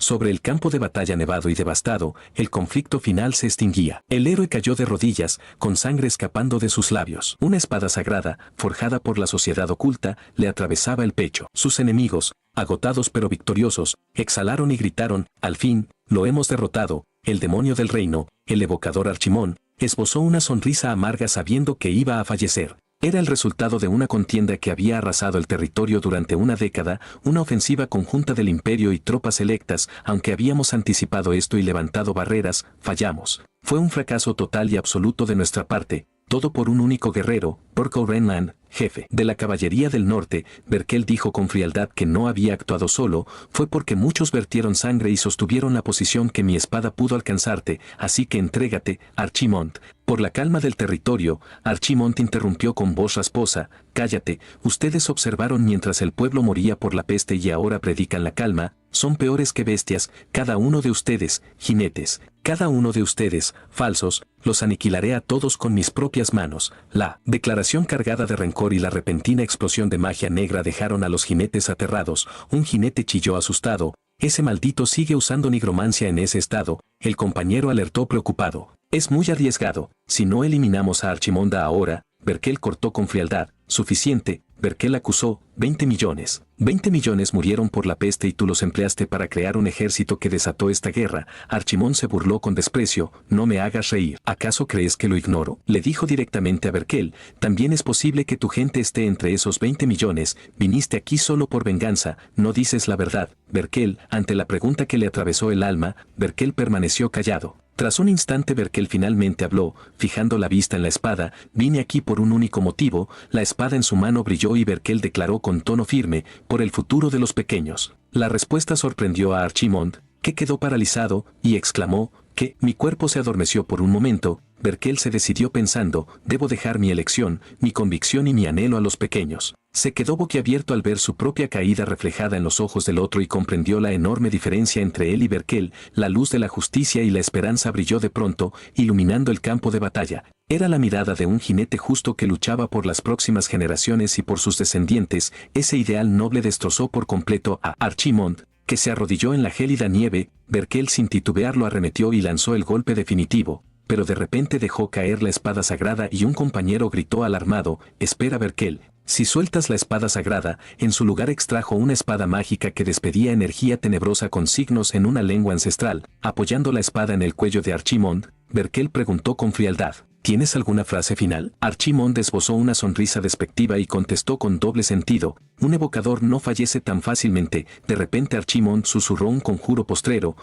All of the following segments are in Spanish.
Sobre el campo de batalla nevado y devastado, el conflicto final se extinguía. El héroe cayó de rodillas, con sangre escapando de sus labios. Una espada sagrada, forjada por la sociedad oculta, le atravesaba el pecho. Sus enemigos, agotados pero victoriosos, exhalaron y gritaron: al fin, lo hemos derrotado. El demonio del reino, el evocador Archimón, esbozó una sonrisa amarga sabiendo que iba a fallecer. Era el resultado de una contienda que había arrasado el territorio durante una década, una ofensiva conjunta del imperio y tropas electas. Aunque habíamos anticipado esto y levantado barreras, fallamos. Fue un fracaso total y absoluto de nuestra parte, todo por un único guerrero, Porco Renland, jefe de la caballería del norte. Berkel dijo con frialdad que no había actuado solo, fue porque muchos vertieron sangre y sostuvieron la posición que mi espada pudo alcanzarte, así que entrégate, Archimond. Por la calma del territorio, Archimond interrumpió con voz rasposa: cállate, ustedes observaron mientras el pueblo moría por la peste y ahora predican la calma. Son peores que bestias, cada uno de ustedes, jinetes, cada uno de ustedes, falsos, los aniquilaré a todos con mis propias manos. La declaración cargada de rencor y la repentina explosión de magia negra dejaron a los jinetes aterrados. Un jinete chilló asustado: ese maldito sigue usando nigromancia en ese estado. El compañero alertó preocupado: es muy arriesgado, si no eliminamos a Archimonda ahora. Berkel cortó con frialdad: suficiente. Berkel acusó: 20 millones. 20 millones murieron por la peste y tú los empleaste para crear un ejército que desató esta guerra. Archimón se burló con desprecio: no me hagas reír. ¿Acaso crees que lo ignoro? Le dijo directamente a Berkel: también es posible que tu gente esté entre esos 20 millones. Viniste aquí solo por venganza, no dices la verdad. Berkel, ante la pregunta que le atravesó el alma, Berkel permaneció callado. Tras un instante Berkel finalmente habló, fijando la vista en la espada: vine aquí por un único motivo. La espada en su mano brilló y Berkel declaró con tono firme: por el futuro de los pequeños. La respuesta sorprendió a Archimond, que quedó paralizado, y exclamó: ¿qué? Mi cuerpo se adormeció por un momento. Berkel se decidió pensando: debo dejar mi elección, mi convicción y mi anhelo a los pequeños. Se quedó boquiabierto al ver su propia caída reflejada en los ojos del otro y comprendió la enorme diferencia entre él y Berkel. La luz de la justicia y la esperanza brilló de pronto, iluminando el campo de batalla. Era la mirada de un jinete justo que luchaba por las próximas generaciones y por sus descendientes. Ese ideal noble destrozó por completo a Archimond, que se arrodilló en la gélida nieve. Berkel sin titubear lo arremetió y lanzó el golpe definitivo, pero de repente dejó caer la espada sagrada y un compañero gritó alarmado: espera Berkel. Si sueltas la espada sagrada, en su lugar extrajo una espada mágica que despedía energía tenebrosa con signos en una lengua ancestral. Apoyando la espada en el cuello de Archimond, Berkel preguntó con frialdad: ¿tienes alguna frase final? Archimond esbozó una sonrisa despectiva y contestó con doble sentido: un evocador no fallece tan fácilmente. De repente Archimond susurró un conjuro postrero,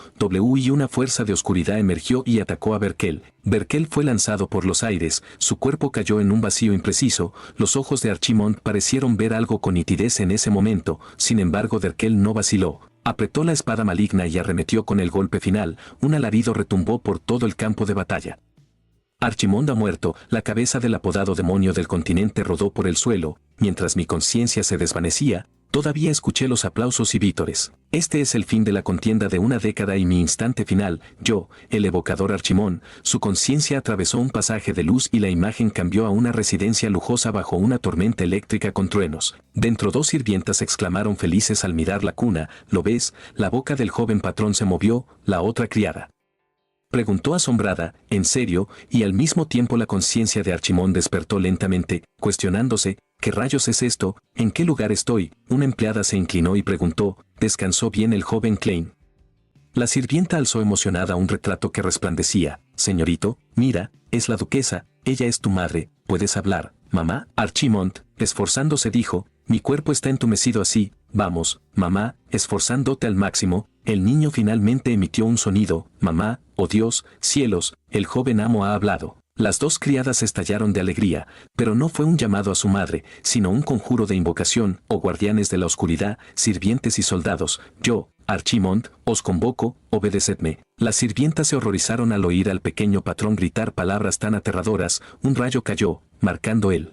y una fuerza de oscuridad emergió y atacó a Berkel. Berkel fue lanzado por los aires, su cuerpo cayó en un vacío impreciso. Los ojos de Archimond parecieron ver algo con nitidez en ese momento. Sin embargo Berkel no vaciló. Apretó la espada maligna y arremetió con el golpe final. Un alarido retumbó por todo el campo de batalla. Archimond ha muerto. La cabeza del apodado demonio del continente rodó por el suelo. Mientras mi conciencia se desvanecía, todavía escuché los aplausos y vítores. Este es el fin de la contienda de una década y mi instante final. Yo, el evocador Archimond. Su conciencia atravesó un pasaje de luz y la imagen cambió a una residencia lujosa bajo una tormenta eléctrica con truenos. Dentro dos sirvientas exclamaron felices al mirar la cuna: ¿lo ves? La boca del joven patrón se movió. La otra criada preguntó asombrada: ¿en serio? Y al mismo tiempo la conciencia de Archimond despertó lentamente, cuestionándose: ¿qué rayos es esto? ¿En qué lugar estoy? Una empleada se inclinó y preguntó: ¿descansó bien el joven Klein? La sirvienta alzó emocionada un retrato que resplandecía: señorito, mira, es la duquesa, ella es tu madre, ¿puedes hablar, mamá? Archimond, esforzándose, dijo: mi cuerpo está entumecido así. Vamos, mamá, esforzándote al máximo. El niño finalmente emitió un sonido: mamá, oh Dios, cielos, el joven amo ha hablado. Las dos criadas estallaron de alegría, pero no fue un llamado a su madre, sino un conjuro de invocación: oh guardianes de la oscuridad, sirvientes y soldados, yo, Archimond, os convoco, obedecedme. Las sirvientas se horrorizaron al oír al pequeño patrón gritar palabras tan aterradoras. Un rayo cayó, marcando el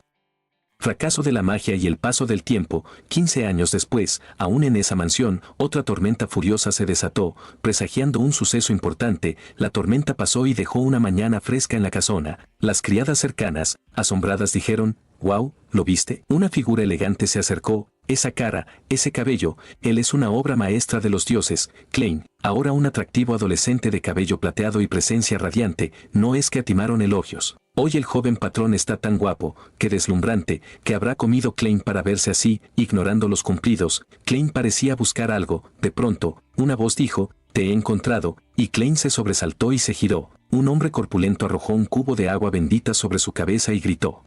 fracaso de la magia y el paso del tiempo. 15 años después, aún en esa mansión, otra tormenta furiosa se desató, presagiando un suceso importante. La tormenta pasó y dejó una mañana fresca en la casona. Las criadas cercanas, asombradas, dijeron: «¡Wow! ¿Lo viste?». Una figura elegante se acercó, esa cara, ese cabello, él es una obra maestra de los dioses. Klein, ahora un atractivo adolescente de cabello plateado y presencia radiante, no es que atimaron elogios. Hoy el joven patrón está tan guapo, que deslumbrante, que habrá comido Klein para verse así, ignorando los cumplidos. Klein parecía buscar algo. De pronto, una voz dijo, te he encontrado, y Klein se sobresaltó y se giró. Un hombre corpulento arrojó un cubo de agua bendita sobre su cabeza y gritó.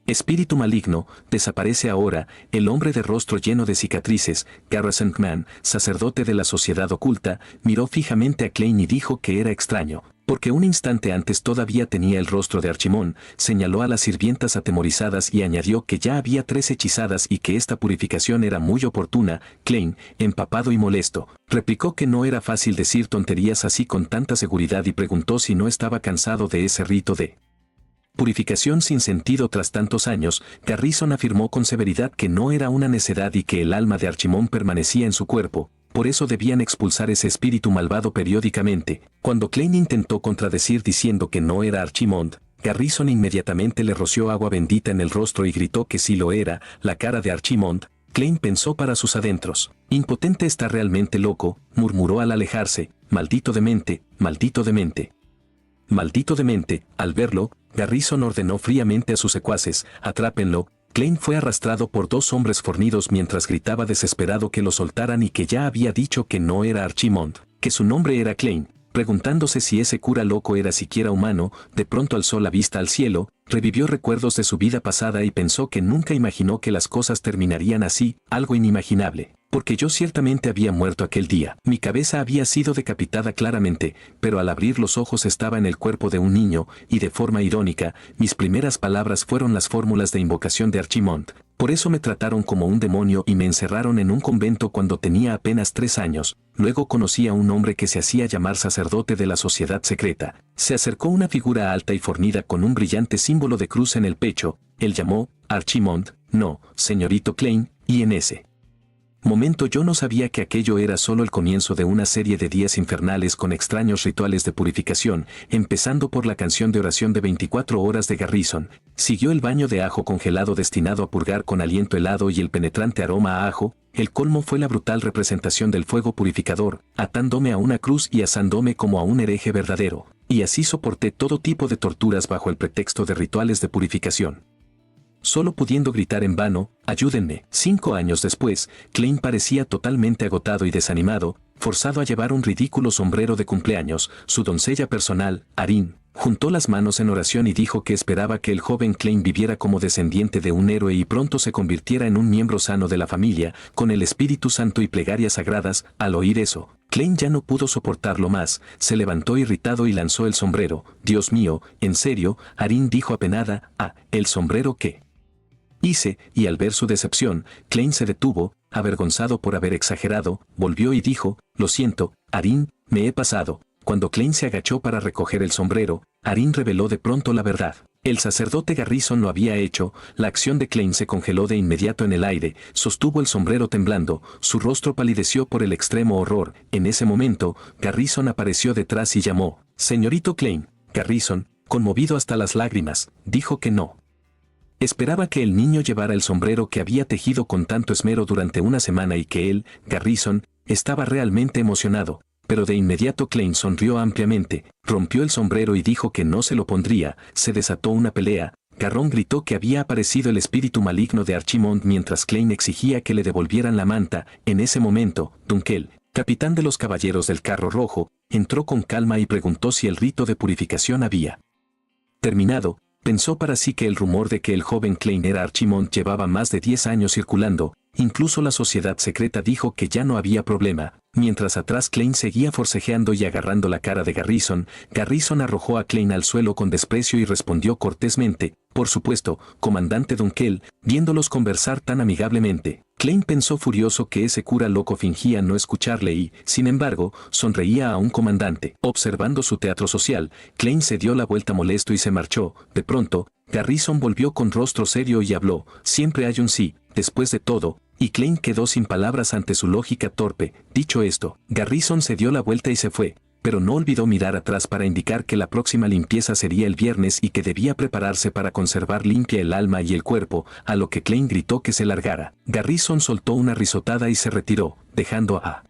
Espíritu maligno, desaparece ahora. El hombre de rostro lleno de cicatrices, Garrison Kman, sacerdote de la sociedad oculta, miró fijamente a Klein y dijo que era extraño, porque un instante antes todavía tenía el rostro de Archimón, señaló a las sirvientas atemorizadas y añadió que ya había 3 hechizadas y que esta purificación era muy oportuna. Klein, empapado y molesto, replicó que no era fácil decir tonterías así con tanta seguridad y preguntó si no estaba cansado de ese rito de purificación sin sentido tras tantos años. Garrison afirmó con severidad que no era una necedad y que el alma de Archimón permanecía en su cuerpo, por eso debían expulsar ese espíritu malvado periódicamente. Cuando Klein intentó contradecir diciendo que no era Archimond, Garrison inmediatamente le roció agua bendita en el rostro y gritó que sí lo era, la cara de Archimond. Klein pensó para sus adentros. Impotente, está realmente loco, murmuró al alejarse, maldito demente, maldito demente. Maldito demente. Al verlo, Garrison ordenó fríamente a sus secuaces, atrápenlo. Klein fue arrastrado por 2 hombres fornidos mientras gritaba desesperado que lo soltaran y que ya había dicho que no era Archimond, que su nombre era Klein. Preguntándose si ese cura loco era siquiera humano, de pronto alzó la vista al cielo, revivió recuerdos de su vida pasada y pensó que nunca imaginó que las cosas terminarían así, algo inimaginable. Porque yo ciertamente había muerto aquel día. Mi cabeza había sido decapitada claramente, pero al abrir los ojos estaba en el cuerpo de un niño, y de forma irónica, mis primeras palabras fueron las fórmulas de invocación de Archimond. Por eso me trataron como un demonio y me encerraron en un convento cuando tenía apenas 3 años. Luego conocí a un hombre que se hacía llamar sacerdote de la sociedad secreta. Se acercó una figura alta y fornida con un brillante símbolo de cruz en el pecho. Él llamó, Archimond, no, señorito Klein, y en ese momento yo no sabía que aquello era solo el comienzo de una serie de días infernales con extraños rituales de purificación, empezando por la canción de oración de 24 horas de Garrison. Siguió el baño de ajo congelado destinado a purgar con aliento helado y el penetrante aroma a ajo. El colmo fue la brutal representación del fuego purificador, atándome a una cruz y asándome como a un hereje verdadero. Y así soporté todo tipo de torturas bajo el pretexto de rituales de purificación, solo pudiendo gritar en vano, ayúdenme. 5 años después, Klein parecía totalmente agotado y desanimado, forzado a llevar un ridículo sombrero de cumpleaños. Su doncella personal, Arin, juntó las manos en oración y dijo que esperaba que el joven Klein viviera como descendiente de un héroe y pronto se convirtiera en un miembro sano de la familia, con el Espíritu Santo y plegarias sagradas. Al oír eso, Klein ya no pudo soportarlo más, se levantó irritado y lanzó el sombrero. Dios mío, ¿en serio? Arin dijo apenada. ¿El sombrero qué hice? Y al ver su decepción, Klein se detuvo, avergonzado por haber exagerado, volvió y dijo, lo siento, Arin, me he pasado. Cuando Klein se agachó para recoger el sombrero, Arin reveló de pronto la verdad. El sacerdote Garrison lo había hecho. La acción de Klein se congeló de inmediato en el aire, sostuvo el sombrero temblando, su rostro palideció por el extremo horror. En ese momento, Garrison apareció detrás y llamó, señorito Klein. Garrison, conmovido hasta las lágrimas, dijo que no esperaba que el niño llevara el sombrero que había tejido con tanto esmero durante una semana y que él, Garrison, estaba realmente emocionado. Pero de inmediato Klein sonrió ampliamente, rompió el sombrero y dijo que no se lo pondría. Se desató una pelea. Garrón gritó que había aparecido el espíritu maligno de Archimond mientras Klein exigía que le devolvieran la manta. En ese momento, Dunkel, capitán de los caballeros del carro rojo, entró con calma y preguntó si el rito de purificación había terminado. Pensó para sí que el rumor de que el joven Klein era Archimond llevaba más de 10 años circulando. Incluso la sociedad secreta dijo que ya no había problema. Mientras atrás Klein seguía forcejeando y agarrando la cara de Garrison, Garrison arrojó a Klein al suelo con desprecio y respondió cortésmente, por supuesto, comandante Dunkel, viéndolos conversar tan amigablemente. Klein pensó furioso que ese cura loco fingía no escucharle y, sin embargo, sonreía a un comandante. Observando su teatro social, Klein se dio la vuelta molesto y se marchó. De pronto, Garrison volvió con rostro serio y habló, siempre hay un sí, después de todo, y Klein quedó sin palabras ante su lógica torpe. Dicho esto, Garrison se dio la vuelta y se fue, pero no olvidó mirar atrás para indicar que la próxima limpieza sería el viernes y que debía prepararse para conservar limpia el alma y el cuerpo, a lo que Klein gritó que se largara. Garrison soltó una risotada y se retiró, dejando a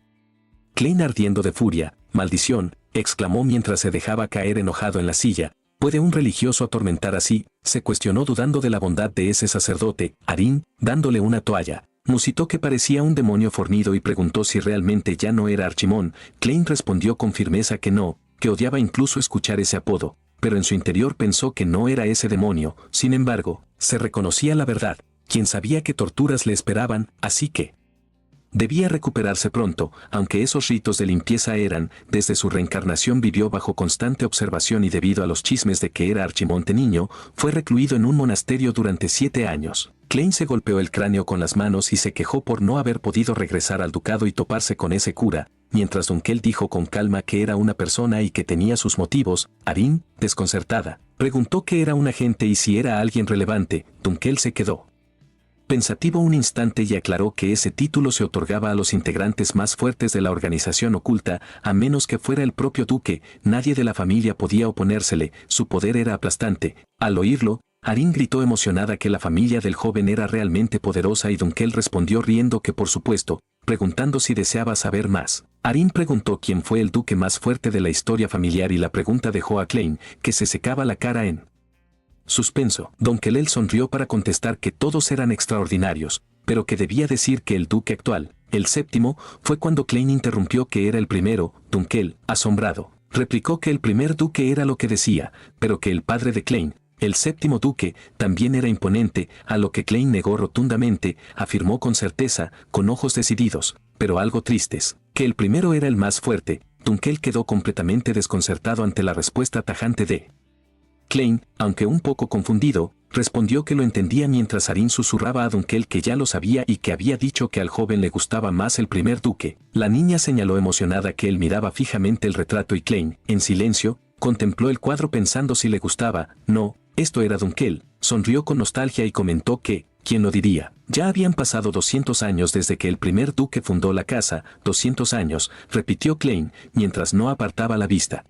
Klein ardiendo de furia. «Maldición», exclamó mientras se dejaba caer enojado en la silla. ¿Puede un religioso atormentar así?, se cuestionó dudando de la bondad de ese sacerdote. Arin, dándole una toalla, musitó que parecía un demonio fornido y preguntó si realmente ya no era Archimón. Klein respondió con firmeza que no, que odiaba incluso escuchar ese apodo, pero en su interior pensó que no era ese demonio. Sin embargo, se reconocía la verdad, quien sabía qué torturas le esperaban, así que debía recuperarse pronto, aunque esos ritos de limpieza eran, desde su reencarnación vivió bajo constante observación y debido a los chismes de que era Archimonde niño, fue recluido en un monasterio durante 7 años. Klein se golpeó el cráneo con las manos y se quejó por no haber podido regresar al ducado y toparse con ese cura, mientras Dunkel dijo con calma que era una persona y que tenía sus motivos. Arin, desconcertada, preguntó qué era un agente y si era alguien relevante. Dunkel se quedó pensativo un instante y aclaró que ese título se otorgaba a los integrantes más fuertes de la organización oculta, a menos que fuera el propio duque. Nadie de la familia podía oponérsele, su poder era aplastante. Al oírlo, Arin gritó emocionada que la familia del joven era realmente poderosa y Dunkel respondió riendo que por supuesto, preguntando si deseaba saber más. Arin preguntó quién fue el duque más fuerte de la historia familiar y la pregunta dejó a Klein, que se secaba la cara en suspenso. Dunkel sonrió para contestar que todos eran extraordinarios, pero que debía decir que el duque actual, el séptimo, fue cuando Klein interrumpió que era el primero. Dunkel, asombrado, replicó que el primer duque era lo que decía, pero que el padre de Klein, el séptimo duque, también era imponente, a lo que Klein negó rotundamente, afirmó con certeza, con ojos decididos, pero algo tristes, que el primero era el más fuerte. Dunkel quedó completamente desconcertado ante la respuesta tajante de Klein, aunque un poco confundido, respondió que lo entendía mientras Arin susurraba a Dunkel que ya lo sabía y que había dicho que al joven le gustaba más el primer duque. La niña señaló emocionada que él miraba fijamente el retrato y Klein, en silencio, contempló el cuadro pensando si le gustaba. No, esto era Dunkel. Sonrió con nostalgia y comentó que, ¿quién lo diría? Ya habían pasado 200 años desde que el primer duque fundó la casa. 200 años, repitió Klein, mientras no apartaba la vista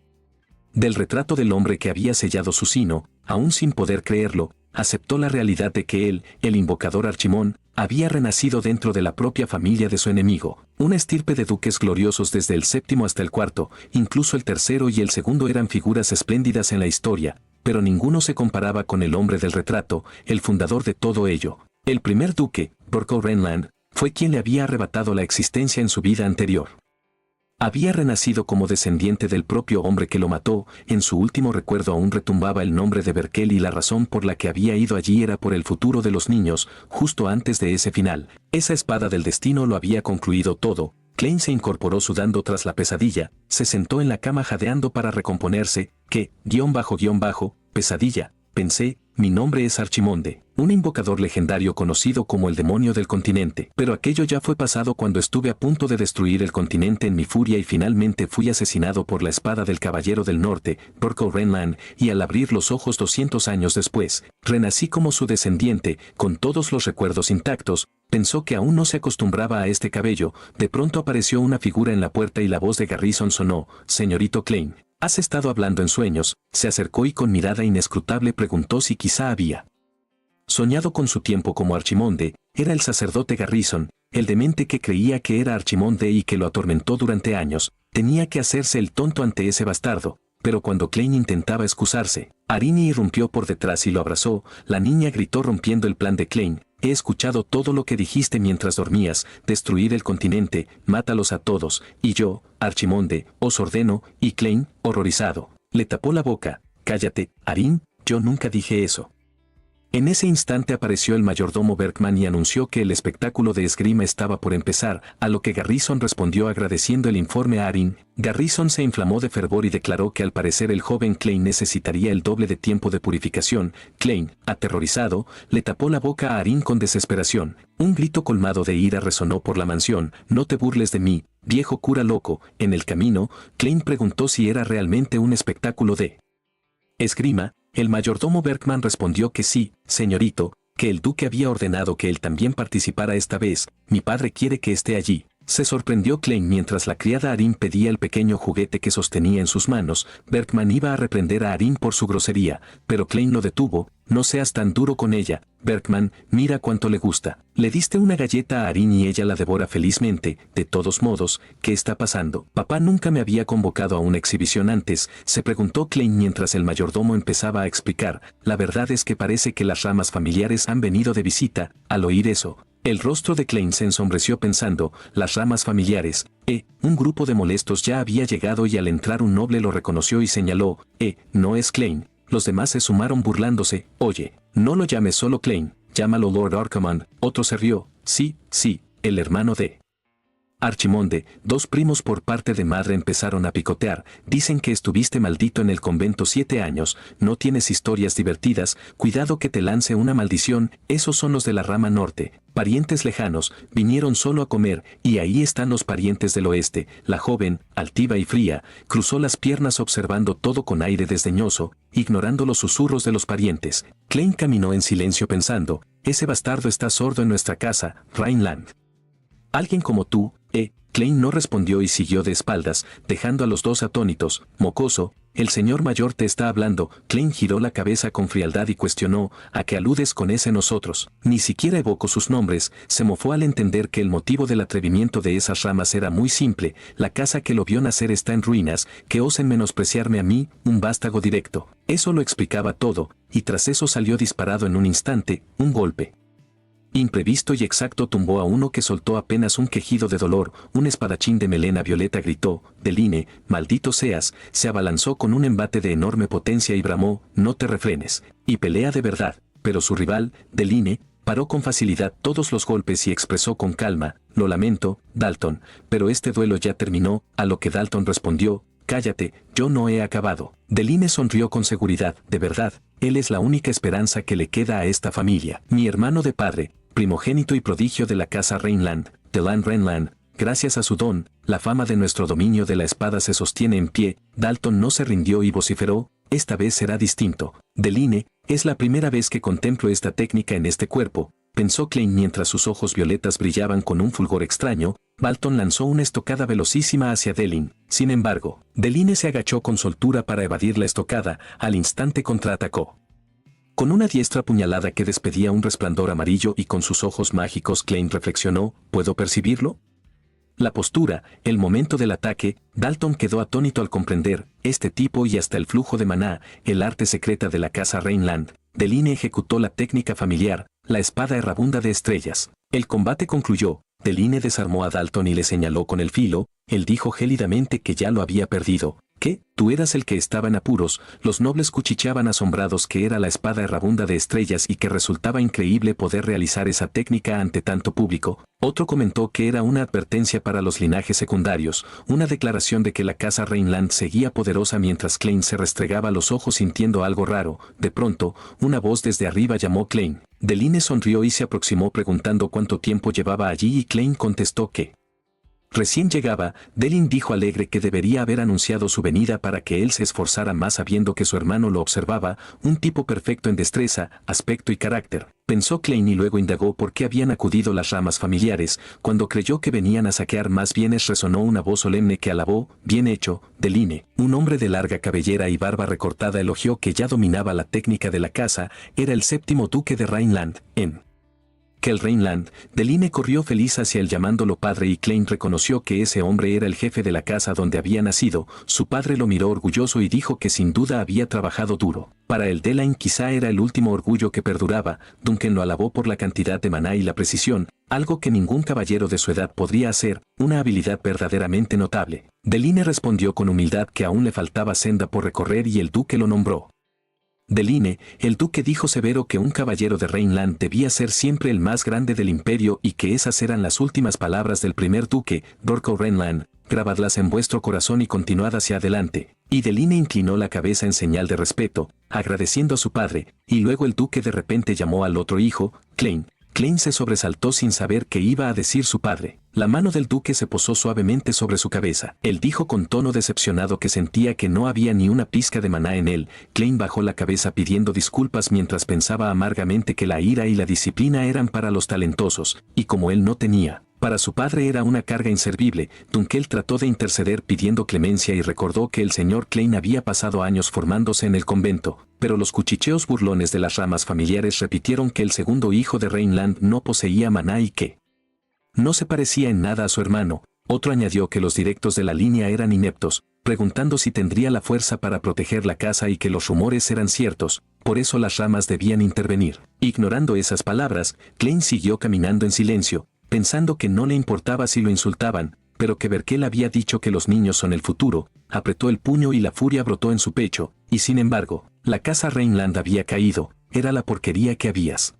del retrato del hombre que había sellado su sino. Aún sin poder creerlo, aceptó la realidad de que él, el invocador Archimón, había renacido dentro de la propia familia de su enemigo. Una estirpe de duques gloriosos desde el séptimo hasta el cuarto, incluso el tercero y el segundo eran figuras espléndidas en la historia, pero ninguno se comparaba con el hombre del retrato, el fundador de todo ello. El primer duque, Borko Renland, fue quien le había arrebatado la existencia en su vida anterior. Había renacido como descendiente del propio hombre que lo mató. En su último recuerdo aún retumbaba el nombre de Berkel y la razón por la que había ido allí era por el futuro de los niños. Justo antes de ese final, esa espada del destino lo había concluido todo. Klein se incorporó sudando tras la pesadilla, se sentó en la cama jadeando para recomponerse. ¿Qué? Pesadilla, pensé, mi nombre es Archimonde, un invocador legendario conocido como el demonio del continente. Pero aquello ya fue pasado cuando estuve a punto de destruir el continente en mi furia y finalmente fui asesinado por la espada del caballero del norte, Borko Renland, y al abrir los ojos 200 años después, renací como su descendiente, con todos los recuerdos intactos. Pensó que aún no se acostumbraba a este cabello. De pronto apareció una figura en la puerta y la voz de Garrison sonó: «Señorito Klein, ¿has estado hablando en sueños?». Se acercó y con mirada inescrutable preguntó si quizá había soñado con su tiempo como Archimonde. Era el sacerdote Garrison, el demente que creía que era Archimonde y que lo atormentó durante años. Tenía que hacerse el tonto ante ese bastardo, pero cuando Klein intentaba excusarse, Arin irrumpió por detrás y lo abrazó. La niña gritó rompiendo el plan de Klein: «He escuchado todo lo que dijiste mientras dormías, destruir el continente, mátalos a todos, y yo, Archimonde, os ordeno». Y Klein, horrorizado, le tapó la boca. «Cállate, Arin, yo nunca dije eso». En ese instante apareció el mayordomo Berkman y anunció que el espectáculo de esgrima estaba por empezar, a lo que Garrison respondió agradeciendo el informe a Arin. Garrison se inflamó de fervor y declaró que al parecer el joven Klein necesitaría el doble de tiempo de purificación. Klein, aterrorizado, le tapó la boca a Arin con desesperación. Un grito colmado de ira resonó por la mansión: «No te burles de mí, viejo cura loco». En el camino, Klein preguntó si era realmente un espectáculo de esgrima. El mayordomo Berkman respondió que sí, señorito, que el duque había ordenado que él también participara esta vez. «Mi padre quiere que esté allí». Se sorprendió Klein mientras la criada Arin pedía el pequeño juguete que sostenía en sus manos. Bergman iba a reprender a Arin por su grosería, pero Klein lo detuvo. No seas tan duro con ella, Bergman, mira cuánto le gusta. Le diste una galleta a Arin y ella la devora felizmente. De todos modos, ¿qué está pasando? Papá nunca me había convocado a una exhibición antes, se preguntó Klein mientras el mayordomo empezaba a explicar. La verdad es que parece que las ramas familiares han venido de visita. Al oír eso, el rostro de Klein se ensombreció pensando, las ramas familiares. Un grupo de molestos ya había llegado y al entrar un noble lo reconoció y señaló, no es Klein. Los demás se sumaron burlándose. Oye, no lo llames solo Klein, llámalo Lord Archimonde. Otro se rió. Sí, el hermano de Archimonde. Dos primos por parte de madre empezaron a picotear. Dicen que estuviste maldito en el convento 7 años. No tienes historias divertidas. Cuidado que te lance una maldición. Esos son los de la rama norte. Parientes lejanos, vinieron solo a comer, y ahí están los parientes del oeste. La joven, altiva y fría, cruzó las piernas observando todo con aire desdeñoso, ignorando los susurros de los parientes. Klein caminó en silencio pensando, ese bastardo está sordo en nuestra casa, Rhineland. Alguien como tú, Klein no respondió y siguió de espaldas, dejando a los dos atónitos. Mocoso, el señor mayor te está hablando. Klein giró la cabeza con frialdad y cuestionó, ¿a qué aludes con ese nosotros? Ni siquiera evocó sus nombres, se mofó al entender que el motivo del atrevimiento de esas ramas era muy simple, la casa que lo vio nacer está en ruinas, que osen menospreciarme a mí, un vástago directo. Eso lo explicaba todo, y tras eso salió disparado en un instante, un golpe imprevisto y exacto tumbó a uno que soltó apenas un quejido de dolor. Un espadachín de melena violeta gritó, Deline, maldito seas, se abalanzó con un embate de enorme potencia y bramó, no te refrenes, y pelea de verdad. Pero su rival, Deline, paró con facilidad todos los golpes y expresó con calma, lo lamento, Dalton, pero este duelo ya terminó, a lo que Dalton respondió, cállate, yo no he acabado. Deline sonrió con seguridad, de verdad, él es la única esperanza que le queda a esta familia. Mi hermano de padre, primogénito y prodigio de la casa Rhineland, Delan Rhineland, gracias a su don, la fama de nuestro dominio de la espada se sostiene en pie. Dalton no se rindió y vociferó, esta vez será distinto. Deline, es la primera vez que contemplo esta técnica en este cuerpo, pensó Klein mientras sus ojos violetas brillaban con un fulgor extraño. Dalton lanzó una estocada velocísima hacia Deline. Sin embargo, Deline se agachó con soltura para evadir la estocada, al instante contraatacó. Con una diestra puñalada que despedía un resplandor amarillo y con sus ojos mágicos Klein reflexionó, ¿puedo percibirlo? La postura, el momento del ataque, Dalton quedó atónito al comprender, este tipo y hasta el flujo de maná, el arte secreta de la casa Rhineland. Deline ejecutó la técnica familiar, la espada errabunda de estrellas. El combate concluyó, Deline desarmó a Dalton y le señaló con el filo, él dijo gélidamente que ya lo había perdido. ¿Qué? Tú eras el que estaba en apuros. Los nobles cuchicheaban asombrados que era la espada errabunda de estrellas y que resultaba increíble poder realizar esa técnica ante tanto público. Otro comentó que era una advertencia para los linajes secundarios, una declaración de que la casa Rhineland seguía poderosa mientras Klein se restregaba los ojos sintiendo algo raro. De pronto, una voz desde arriba llamó Klein. Deline sonrió y se aproximó preguntando cuánto tiempo llevaba allí y Klein contestó que recién llegaba. Deline dijo alegre que debería haber anunciado su venida para que él se esforzara más sabiendo que su hermano lo observaba, un tipo perfecto en destreza, aspecto y carácter. Pensó Klein y luego indagó por qué habían acudido las ramas familiares. Cuando creyó que venían a saquear más bienes resonó una voz solemne que alabó, bien hecho, Deline. Un hombre de larga cabellera y barba recortada elogió que ya dominaba la técnica de la casa, era el séptimo duque de Rhineland, que el Rhineland. Deline corrió feliz hacia él llamándolo padre y Klein reconoció que ese hombre era el jefe de la casa donde había nacido. Su padre lo miró orgulloso y dijo que sin duda había trabajado duro. Para el Deline quizá era el último orgullo que perduraba. Duncan lo alabó por la cantidad de maná y la precisión, algo que ningún caballero de su edad podría hacer, una habilidad verdaderamente notable. Deline respondió con humildad que aún le faltaba senda por recorrer y el duque lo nombró. Deline, el duque dijo severo que un caballero de Rhineland debía ser siempre el más grande del imperio y que esas eran las últimas palabras del primer duque, Dorco Rhineland, grabadlas en vuestro corazón y continuad hacia adelante. Y Deline inclinó la cabeza en señal de respeto, agradeciendo a su padre, y luego el duque de repente llamó al otro hijo, Klein. Klein se sobresaltó sin saber qué iba a decir su padre. La mano del duque se posó suavemente sobre su cabeza. Él dijo con tono decepcionado que sentía que no había ni una pizca de maná en él. Klein bajó la cabeza pidiendo disculpas mientras pensaba amargamente que la ira y la disciplina eran para los talentosos, y como él no tenía, Para su padre era una carga inservible. Dunkel trató de interceder pidiendo clemencia y recordó que el señor Klein había pasado años formándose en el convento, pero los cuchicheos burlones de las ramas familiares repitieron que el segundo hijo de Reinland no poseía maná y que no se parecía en nada a su hermano. Otro añadió que los directos de la línea eran ineptos, preguntando si tendría la fuerza para proteger la casa y que los rumores eran ciertos, por eso las ramas debían intervenir. Ignorando esas palabras, Klein siguió caminando en silencio, pensando que no le importaba si lo insultaban, pero que Berkel había dicho que los niños son el futuro. Apretó el puño y la furia brotó en su pecho, y sin embargo, la casa Reinland había caído. Era la porquería que habías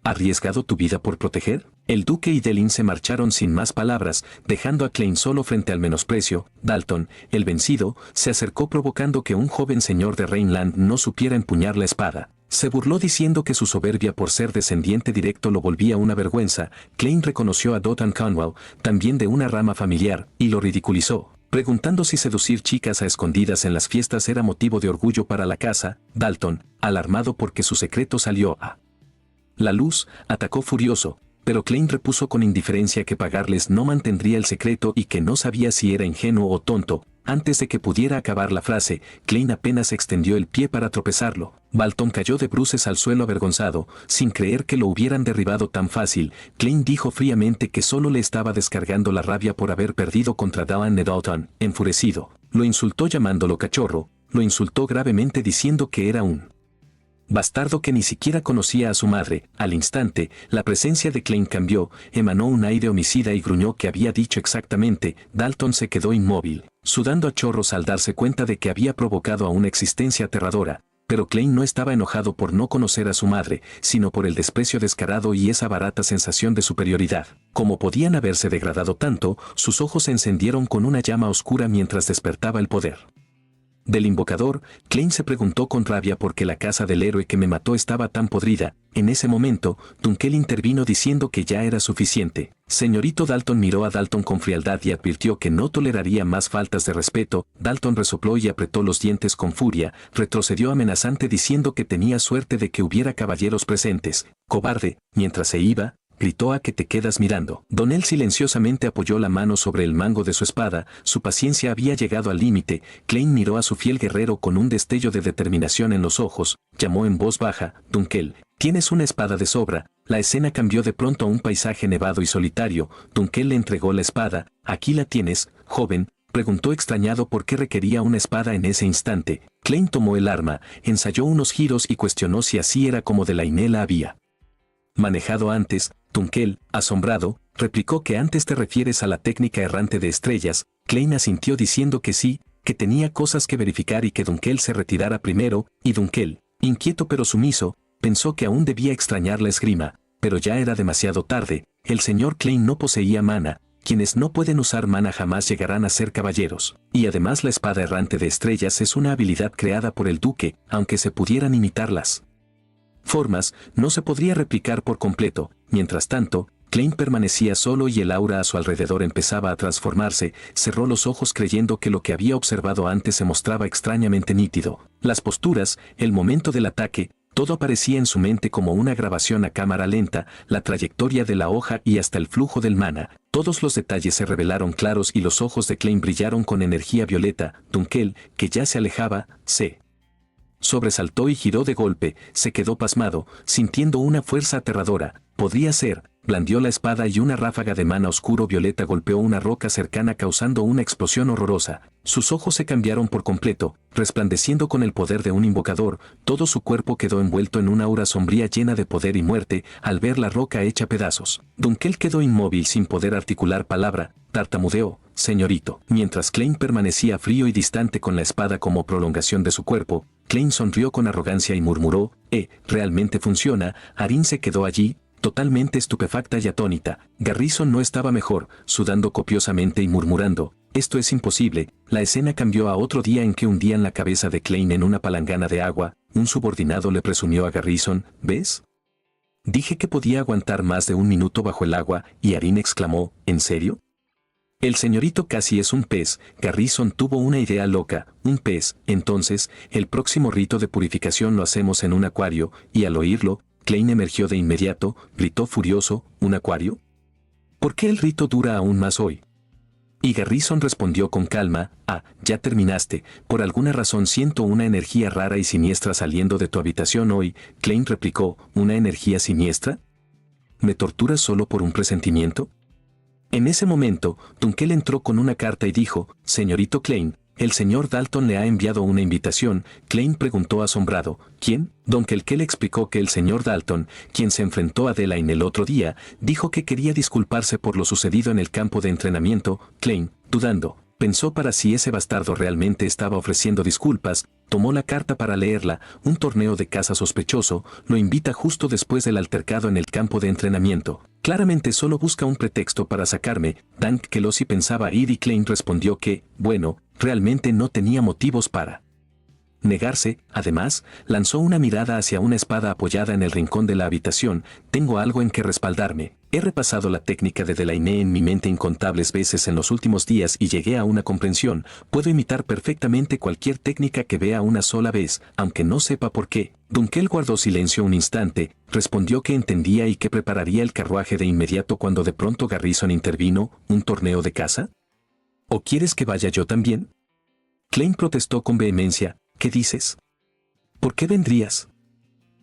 arriesgado tu vida por proteger. El duque y Delin se marcharon sin más palabras, dejando a Klein solo frente al menosprecio. Dalton, el vencido, se acercó provocando que un joven señor de Reinland no supiera empuñar la espada. Se burló diciendo que su soberbia por ser descendiente directo lo volvía una vergüenza. Klein reconoció a Dothan Conwell, también de una rama familiar, y lo ridiculizó, preguntando si seducir chicas a escondidas en las fiestas era motivo de orgullo para la casa. Dalton, alarmado porque su secreto salió a la luz, atacó furioso, pero Klein repuso con indiferencia que pagarles no mantendría el secreto y que no sabía si era ingenuo o tonto. Antes de que pudiera acabar la frase, Klein apenas extendió el pie para tropezarlo. Dalton cayó de bruces al suelo avergonzado, sin creer que lo hubieran derribado tan fácil. Klein dijo fríamente que solo le estaba descargando la rabia por haber perdido contra Dawn Dalton. Enfurecido, lo insultó llamándolo cachorro, lo insultó gravemente diciendo que era un bastardo que ni siquiera conocía a su madre. Al instante, la presencia de Klein cambió, emanó un aire homicida y gruñó que había dicho exactamente. Dalton se quedó inmóvil, sudando a chorros al darse cuenta de que había provocado a una existencia aterradora. Pero Klein no estaba enojado por no conocer a su madre, sino por el desprecio descarado y esa barata sensación de superioridad. Como podían haberse degradado tanto, sus ojos se encendieron con una llama oscura mientras despertaba el poder del invocador. Klein se preguntó con rabia por qué la casa del héroe que me mató estaba tan podrida. En ese momento, Dunkel intervino diciendo que ya era suficiente. Señorito Dalton miró a Dalton con frialdad y advirtió que no toleraría más faltas de respeto. Dalton resopló y apretó los dientes con furia, retrocedió amenazante diciendo que tenía suerte de que hubiera caballeros presentes. Cobarde, mientras se iba, gritó a que te quedas mirando. Donnell silenciosamente apoyó la mano sobre el mango de su espada, su paciencia había llegado al límite. Klein miró a su fiel guerrero con un destello de determinación en los ojos, llamó en voz baja, Dunkel, tienes una espada de sobra. La escena cambió de pronto a un paisaje nevado y solitario. Dunkel le entregó la espada. Aquí la tienes, joven, preguntó extrañado por qué requería una espada en ese instante. Klein tomó el arma, ensayó unos giros y cuestionó si así era como Delaunay la había manejado antes. Dunkel, asombrado, replicó que antes te refieres a la técnica errante de estrellas. Klein asintió diciendo que sí, que tenía cosas que verificar y que Dunkel se retirara primero, y Dunkel, inquieto pero sumiso, pensó que aún debía extrañar la esgrima, pero ya era demasiado tarde. El señor Klein no poseía mana. Quienes no pueden usar mana jamás llegarán a ser caballeros, y además la espada errante de estrellas es una habilidad creada por el duque, aunque se pudieran imitarlas formas, no se podría replicar por completo. Mientras tanto, Klein permanecía solo y el aura a su alrededor empezaba a transformarse. Cerró los ojos creyendo que lo que había observado antes se mostraba extrañamente nítido. Las posturas, el momento del ataque, todo aparecía en su mente como una grabación a cámara lenta, la trayectoria de la hoja y hasta el flujo del mana. Todos los detalles se revelaron claros y los ojos de Klein brillaron con energía violeta. Dunkel, que ya se alejaba, se sobresaltó y giró de golpe, se quedó pasmado, sintiendo una fuerza aterradora. Podría ser. Blandió la espada y una ráfaga de mana oscuro violeta golpeó una roca cercana causando una explosión horrorosa. Sus ojos se cambiaron por completo, resplandeciendo con el poder de un invocador. Todo su cuerpo quedó envuelto en una aura sombría llena de poder y muerte. Al ver la roca hecha pedazos, Dunkel quedó inmóvil sin poder articular palabra. Tartamudeó, señorito. Mientras Klein permanecía frío y distante con la espada como prolongación de su cuerpo, Klein sonrió con arrogancia y murmuró, realmente funciona. Arin se quedó allí, totalmente estupefacta y atónita. Garrison no estaba mejor, sudando copiosamente y murmurando, esto es imposible. La escena cambió a otro día en que hundían la cabeza de Klein en una palangana de agua. Un subordinado le presumió a Garrison, ¿ves? Dije que podía aguantar más de un minuto bajo el agua, y Arin exclamó, ¿en serio? El señorito casi es un pez. Garrison tuvo una idea loca, un pez. Entonces, el próximo rito de purificación lo hacemos en un acuario, y al oírlo, Klein emergió de inmediato, gritó furioso, ¿un acuario? ¿Por qué el rito dura aún más hoy? Y Garrison respondió con calma, ya terminaste, por alguna razón siento una energía rara y siniestra saliendo de tu habitación hoy. Klein replicó, ¿una energía siniestra? ¿Me torturas solo por un presentimiento? En ese momento, Dunkel entró con una carta y dijo, señorito Klein, el señor Dalton le ha enviado una invitación. Klein preguntó asombrado, ¿quién? Dunkel le explicó que el señor Dalton, quien se enfrentó a Delaine el otro día, dijo que quería disculparse por lo sucedido en el campo de entrenamiento. Klein, dudando, pensó para si ese bastardo realmente estaba ofreciendo disculpas, tomó la carta para leerla. Un torneo de caza sospechoso, lo invita justo después del altercado en el campo de entrenamiento. Claramente solo busca un pretexto para sacarme. Dunkel pensaba ir y Klein respondió que, bueno, realmente no tenía motivos para negarse. Además, lanzó una mirada hacia una espada apoyada en el rincón de la habitación. Tengo algo en que respaldarme. He repasado la técnica de Delaine en mi mente incontables veces en los últimos días y llegué a una comprensión. Puedo imitar perfectamente cualquier técnica que vea una sola vez, aunque no sepa por qué. Dunkel guardó silencio un instante, respondió que entendía y que prepararía el carruaje de inmediato cuando de pronto Garrison intervino. ¿Un torneo de caza? ¿O quieres que vaya yo también? Klein protestó con vehemencia. ¿Qué dices? ¿Por qué vendrías?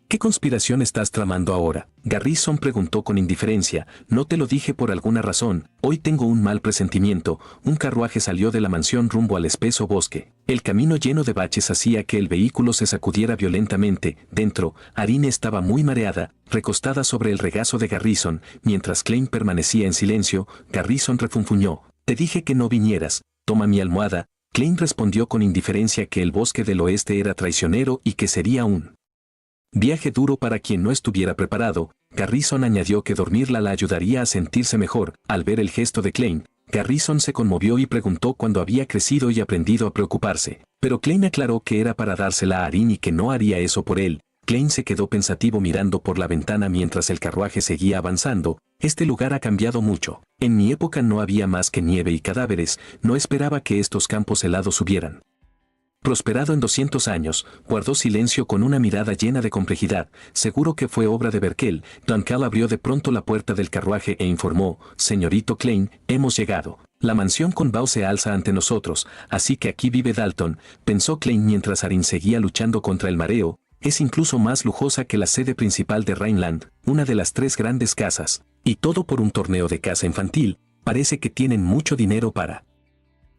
¿Qué conspiración estás tramando ahora? Garrison preguntó con indiferencia. No te lo dije por alguna razón. Hoy tengo un mal presentimiento. Un carruaje salió de la mansión rumbo al espeso bosque. El camino lleno de baches hacía que el vehículo se sacudiera violentamente. Dentro, Arine estaba muy mareada, recostada sobre el regazo de Garrison. Mientras Klein permanecía en silencio, Garrison refunfuñó. Te dije que no vinieras. Toma mi almohada. Klein respondió con indiferencia que el bosque del oeste era traicionero y que sería un viaje duro para quien no estuviera preparado. Garrison añadió que dormirla la ayudaría a sentirse mejor. Al ver el gesto de Klein, Garrison se conmovió y preguntó cuándo había crecido y aprendido a preocuparse. Pero Klein aclaró que era para dársela a Arin y que no haría eso por él. Klein se quedó pensativo mirando por la ventana mientras el carruaje seguía avanzando. Este lugar ha cambiado mucho. En mi época no había más que nieve y cadáveres. No esperaba que estos campos helados hubieran prosperado en 200 años. Guardó silencio con una mirada llena de complejidad. Seguro que fue obra de Berkel. Dunkel abrió de pronto la puerta del carruaje e informó, señorito Klein, hemos llegado. La mansión con Bao se alza ante nosotros, así que aquí vive Dalton, pensó Klein mientras Arin seguía luchando contra el mareo. Es incluso más lujosa que la sede principal de Rhineland, una de las 3 grandes casas. Y todo por un torneo de caza infantil. Parece que tienen mucho dinero para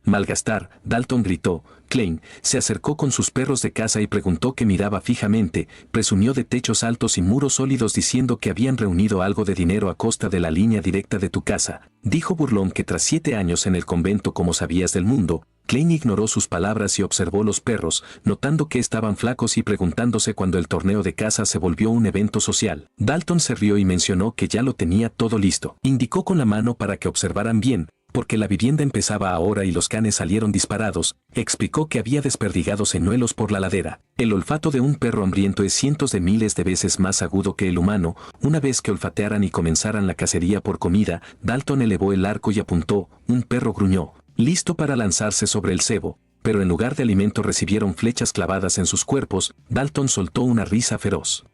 malgastar. Dalton gritó. Klein se acercó con sus perros de caza y preguntó que miraba fijamente. Presumió de techos altos y muros sólidos diciendo que habían reunido algo de dinero a costa de la línea directa de tu casa. Dijo burlón que tras 7 años en el convento como sabías del mundo. Klein ignoró sus palabras y observó los perros, notando que estaban flacos y preguntándose cuándo el torneo de caza se volvió un evento social. Dalton se rió y mencionó que ya lo tenía todo listo. Indicó con la mano para que observaran bien, porque la vivienda empezaba ahora y los canes salieron disparados. Explicó que había desperdigados señuelos por la ladera. El olfato de un perro hambriento es cientos de miles de veces más agudo que el humano. Una vez que olfatearan y comenzaran la cacería por comida, Dalton elevó el arco y apuntó. Un perro gruñó, listo para lanzarse sobre el cebo, pero en lugar de alimento recibieron flechas clavadas en sus cuerpos. Dalton soltó una risa feroz.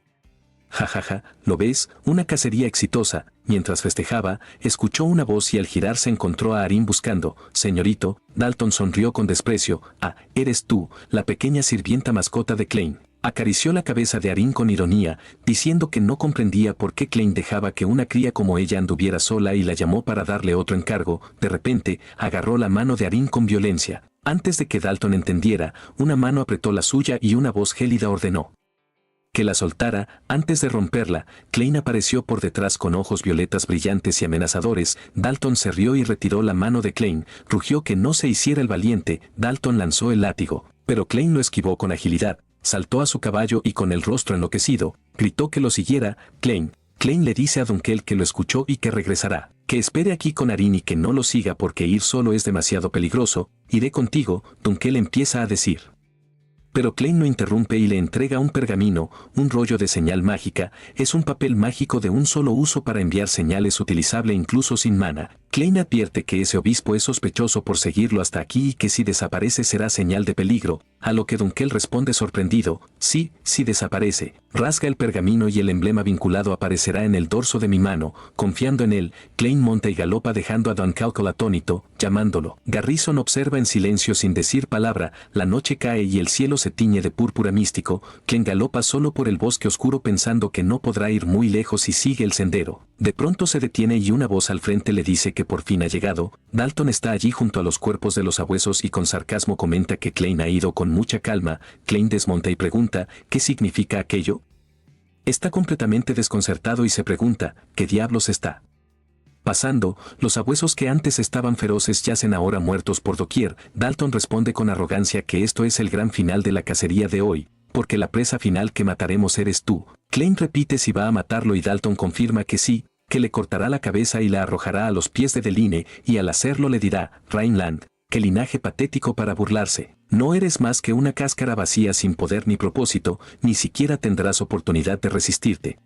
Jajaja, ¿lo ves? Una cacería exitosa. Mientras festejaba, escuchó una voz y al girar se encontró a Arin buscando. Señorito, Dalton sonrió con desprecio. Eres tú, la pequeña sirvienta mascota de Klein. Acarició la cabeza de Arin con ironía, diciendo que no comprendía por qué Klein dejaba que una cría como ella anduviera sola y la llamó para darle otro encargo. De repente, agarró la mano de Arin con violencia. Antes de que Dalton entendiera, una mano apretó la suya y una voz gélida ordenó que la soltara. Antes de romperla, Klein apareció por detrás con ojos violetas brillantes y amenazadores. Dalton se rió y retiró la mano de Klein. Rugió que no se hiciera el valiente. Dalton lanzó el látigo, pero Klein lo esquivó con agilidad. Saltó a su caballo y con el rostro enloquecido, gritó que lo siguiera. Klein le dice a Dunkel que lo escuchó y que regresará. Que espere aquí con Arin y que no lo siga porque ir solo es demasiado peligroso. Iré contigo, Dunkel empieza a decir. Pero Klein no interrumpe y le entrega un pergamino, un rollo de señal mágica. Es un papel mágico de un solo uso para enviar señales utilizable incluso sin mana. Klein advierte que ese obispo es sospechoso por seguirlo hasta aquí y que si desaparece será señal de peligro, a lo que Dunkel responde sorprendido, sí, si desaparece, rasga el pergamino y el emblema vinculado aparecerá en el dorso de mi mano. Confiando en él, Klein monta y galopa dejando a Dunkel atónito, llamándolo. Garrison observa en silencio sin decir palabra, la noche cae y el cielo se tiñe de púrpura místico. Klein galopa solo por el bosque oscuro pensando que no podrá ir muy lejos y sigue el sendero. De pronto se detiene y una voz al frente le dice que por fin ha llegado. Dalton está allí junto a los cuerpos de los sabuesos y con sarcasmo comenta que Klein ha ido con mucha calma. Klein desmonta y pregunta, ¿qué significa aquello? Está completamente desconcertado y se pregunta, ¿qué diablos está pasando? Los sabuesos que antes estaban feroces yacen ahora muertos por doquier. Dalton responde con arrogancia que esto es el gran final de la cacería de hoy, porque la presa final que mataremos eres tú. Klein repite si va a matarlo y Dalton confirma que sí, que le cortará la cabeza y la arrojará a los pies de Deline, y al hacerlo le dirá, Rhineland, qué linaje patético para burlarse. No eres más que una cáscara vacía sin poder ni propósito, ni siquiera tendrás oportunidad de resistirte.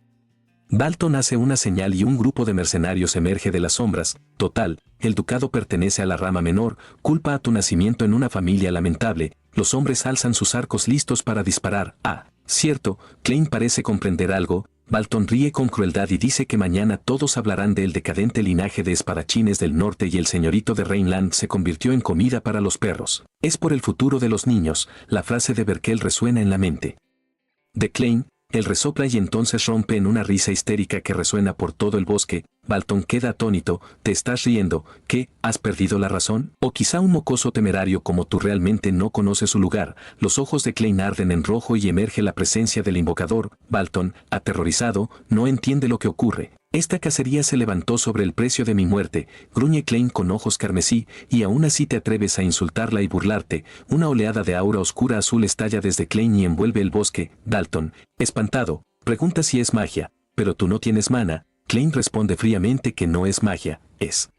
Dalton hace una señal y un grupo de mercenarios emerge de las sombras. Total, el ducado pertenece a la rama menor, culpa a tu nacimiento en una familia lamentable. Los hombres alzan sus arcos listos para disparar. Ah, cierto, Klein parece comprender algo. Dalton ríe con crueldad y dice que mañana todos hablarán del decadente linaje de espadachines del norte y el señorito de Rhineland se convirtió en comida para los perros. Es por el futuro de los niños, la frase de Berkel resuena en la mente de Klein. Él resopla y entonces rompe en una risa histérica que resuena por todo el bosque. Dalton queda atónito. ¿Te estás riendo? ¿Qué? ¿Has perdido la razón? ¿O quizá un mocoso temerario como tú realmente no conoce su lugar? Los ojos de Klein arden en rojo y emerge la presencia del invocador. Dalton, aterrorizado, no entiende lo que ocurre. Esta cacería se levantó sobre el precio de mi muerte, gruñe Klein con ojos carmesí, y aún así te atreves a insultarla y burlarte. Una oleada de aura oscura azul estalla desde Klein y envuelve el bosque. Dalton, espantado, pregunta si es magia, pero tú no tienes mana. Klein responde fríamente que no es magia, es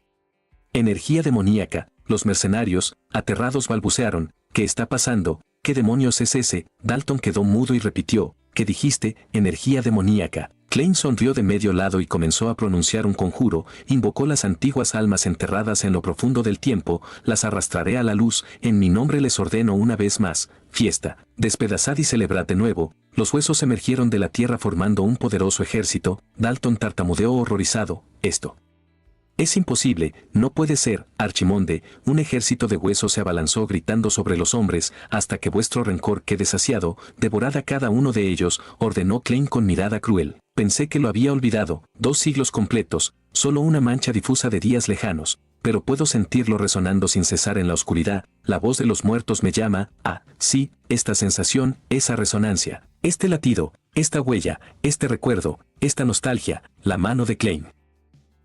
energía demoníaca. Los mercenarios, aterrados, balbucearon, ¿qué está pasando? ¿Qué demonios es ese? Dalton quedó mudo y repitió, ¿qué dijiste? Energía demoníaca. Klein sonrió de medio lado y comenzó a pronunciar un conjuro, invocó las antiguas almas enterradas en lo profundo del tiempo, las arrastraré a la luz, en mi nombre les ordeno una vez más, fiesta, despedazad y celebrad de nuevo. Los huesos emergieron de la tierra formando un poderoso ejército. Dalton tartamudeó horrorizado, esto es imposible, no puede ser, Archimonde. Un ejército de huesos se abalanzó gritando sobre los hombres, hasta que vuestro rencor quede saciado, devorad a cada uno de ellos, ordenó Klein con mirada cruel. Pensé que lo había olvidado, 2 siglos completos, solo una mancha difusa de días lejanos, pero puedo sentirlo resonando sin cesar en la oscuridad. La voz de los muertos me llama, ah, sí, esta sensación, esa resonancia, este latido, esta huella, este recuerdo, esta nostalgia, la mano de Klein.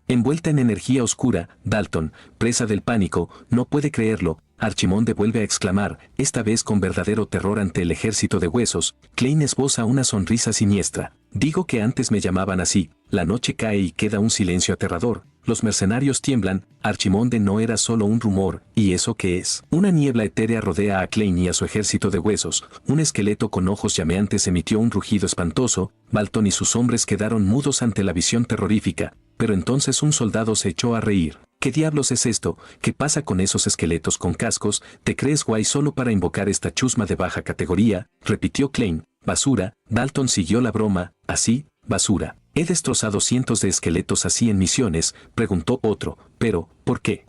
Envuelta en energía oscura, Dalton, presa del pánico, no puede creerlo. Archimonde vuelve a exclamar, esta vez con verdadero terror ante el ejército de huesos. Klein esboza una sonrisa siniestra. Digo que antes me llamaban así. La noche cae y queda un silencio aterrador. Los mercenarios tiemblan. Archimonde no era solo un rumor. ¿Y eso qué es? Una niebla etérea rodea a Klein y a su ejército de huesos. Un esqueleto con ojos llameantes emitió un rugido espantoso. Dalton y sus hombres quedaron mudos ante la visión terrorífica. Pero entonces un soldado se echó a reír. ¿Qué diablos es esto? ¿Qué pasa con esos esqueletos con cascos? ¿Te crees guay solo para invocar esta chusma de baja categoría? Repitió Klein. Basura. Dalton siguió la broma. ¿Así? Basura. He destrozado cientos de esqueletos así en misiones, preguntó otro. Pero, ¿por qué?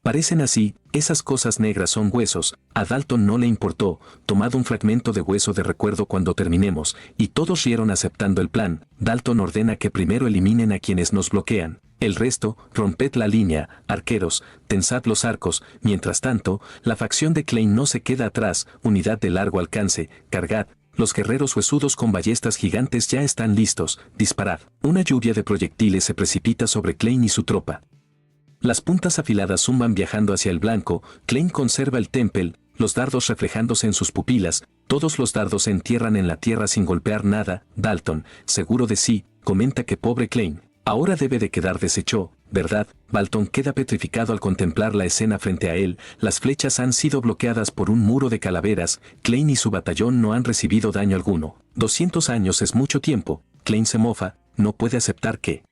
Parecen así, esas cosas negras son huesos. A Dalton no le importó. Tomad un fragmento de hueso de recuerdo cuando terminemos, y todos rieron aceptando el plan. Dalton ordena que primero eliminen a quienes nos bloquean. El resto, romped la línea, arqueros, tensad los arcos. Mientras tanto, la facción de Klein no se queda atrás. Unidad de largo alcance, cargad. Los guerreros huesudos con ballestas gigantes ya están listos. Disparad. Una lluvia de proyectiles se precipita sobre Klein y su tropa. Las puntas afiladas zumban viajando hacia el blanco. Klein conserva el temple, los dardos reflejándose en sus pupilas. Todos los dardos se entierran en la tierra sin golpear nada. Dalton, seguro de sí, comenta que pobre Klein ahora debe de quedar deshecho, ¿verdad? Dalton queda petrificado al contemplar la escena frente a él. Las flechas han sido bloqueadas por un muro de calaveras. Klein y su batallón no han recibido daño alguno. 200 años es mucho tiempo. Klein se mofa, no puede aceptar que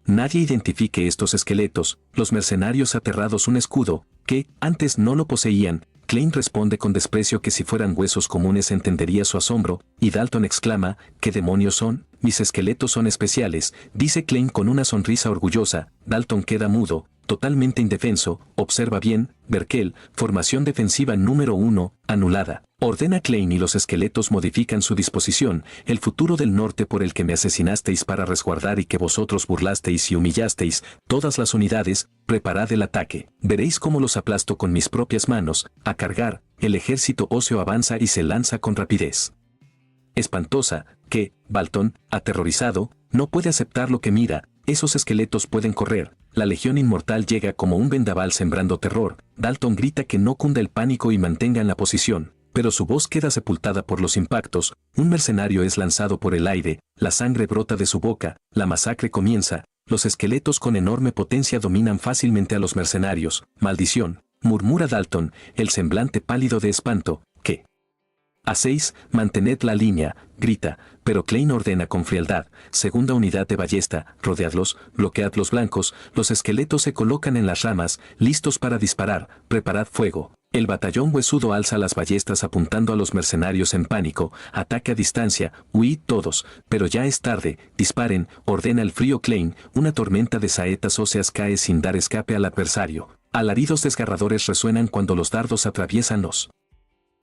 nadie identifique estos esqueletos, los mercenarios aterrados un escudo, que, antes no lo poseían. Klein responde con desprecio que si fueran huesos comunes entendería su asombro, y Dalton exclama, ¿qué demonios son? Mis esqueletos son especiales, dice Klein con una sonrisa orgullosa. Dalton queda mudo, totalmente indefenso. Observa bien, Berkel, formación defensiva número 1, anulada. Ordena Klein y los esqueletos modifican su disposición, el futuro del norte por el que me asesinasteis para resguardar y que vosotros burlasteis y humillasteis, todas las unidades, preparad el ataque. Veréis cómo los aplasto con mis propias manos, a cargar, el ejército óseo avanza y se lanza con rapidez espantosa, que, Balton, aterrorizado, no puede aceptar lo que mira. Esos esqueletos pueden correr. La legión inmortal llega como un vendaval sembrando terror. Dalton grita que no cunda el pánico y mantengan la posición, pero su voz queda sepultada por los impactos. Un mercenario es lanzado por el aire, la sangre brota de su boca, la masacre comienza. Los esqueletos con enorme potencia dominan fácilmente a los mercenarios. Maldición, murmura Dalton, el semblante pálido de espanto. ¿Qué hacéis? Mantened la línea, grita, pero Klein ordena con frialdad. Segunda unidad de ballesta, rodeadlos, bloquead los blancos. Los esqueletos se colocan en las ramas, listos para disparar. Preparad fuego. El batallón huesudo alza las ballestas apuntando a los mercenarios en pánico. Ataque a distancia, huid todos, pero ya es tarde. Disparen, ordena el frío Klein. Una tormenta de saetas óseas cae sin dar escape al adversario. Alaridos desgarradores resuenan cuando los dardos atraviesan los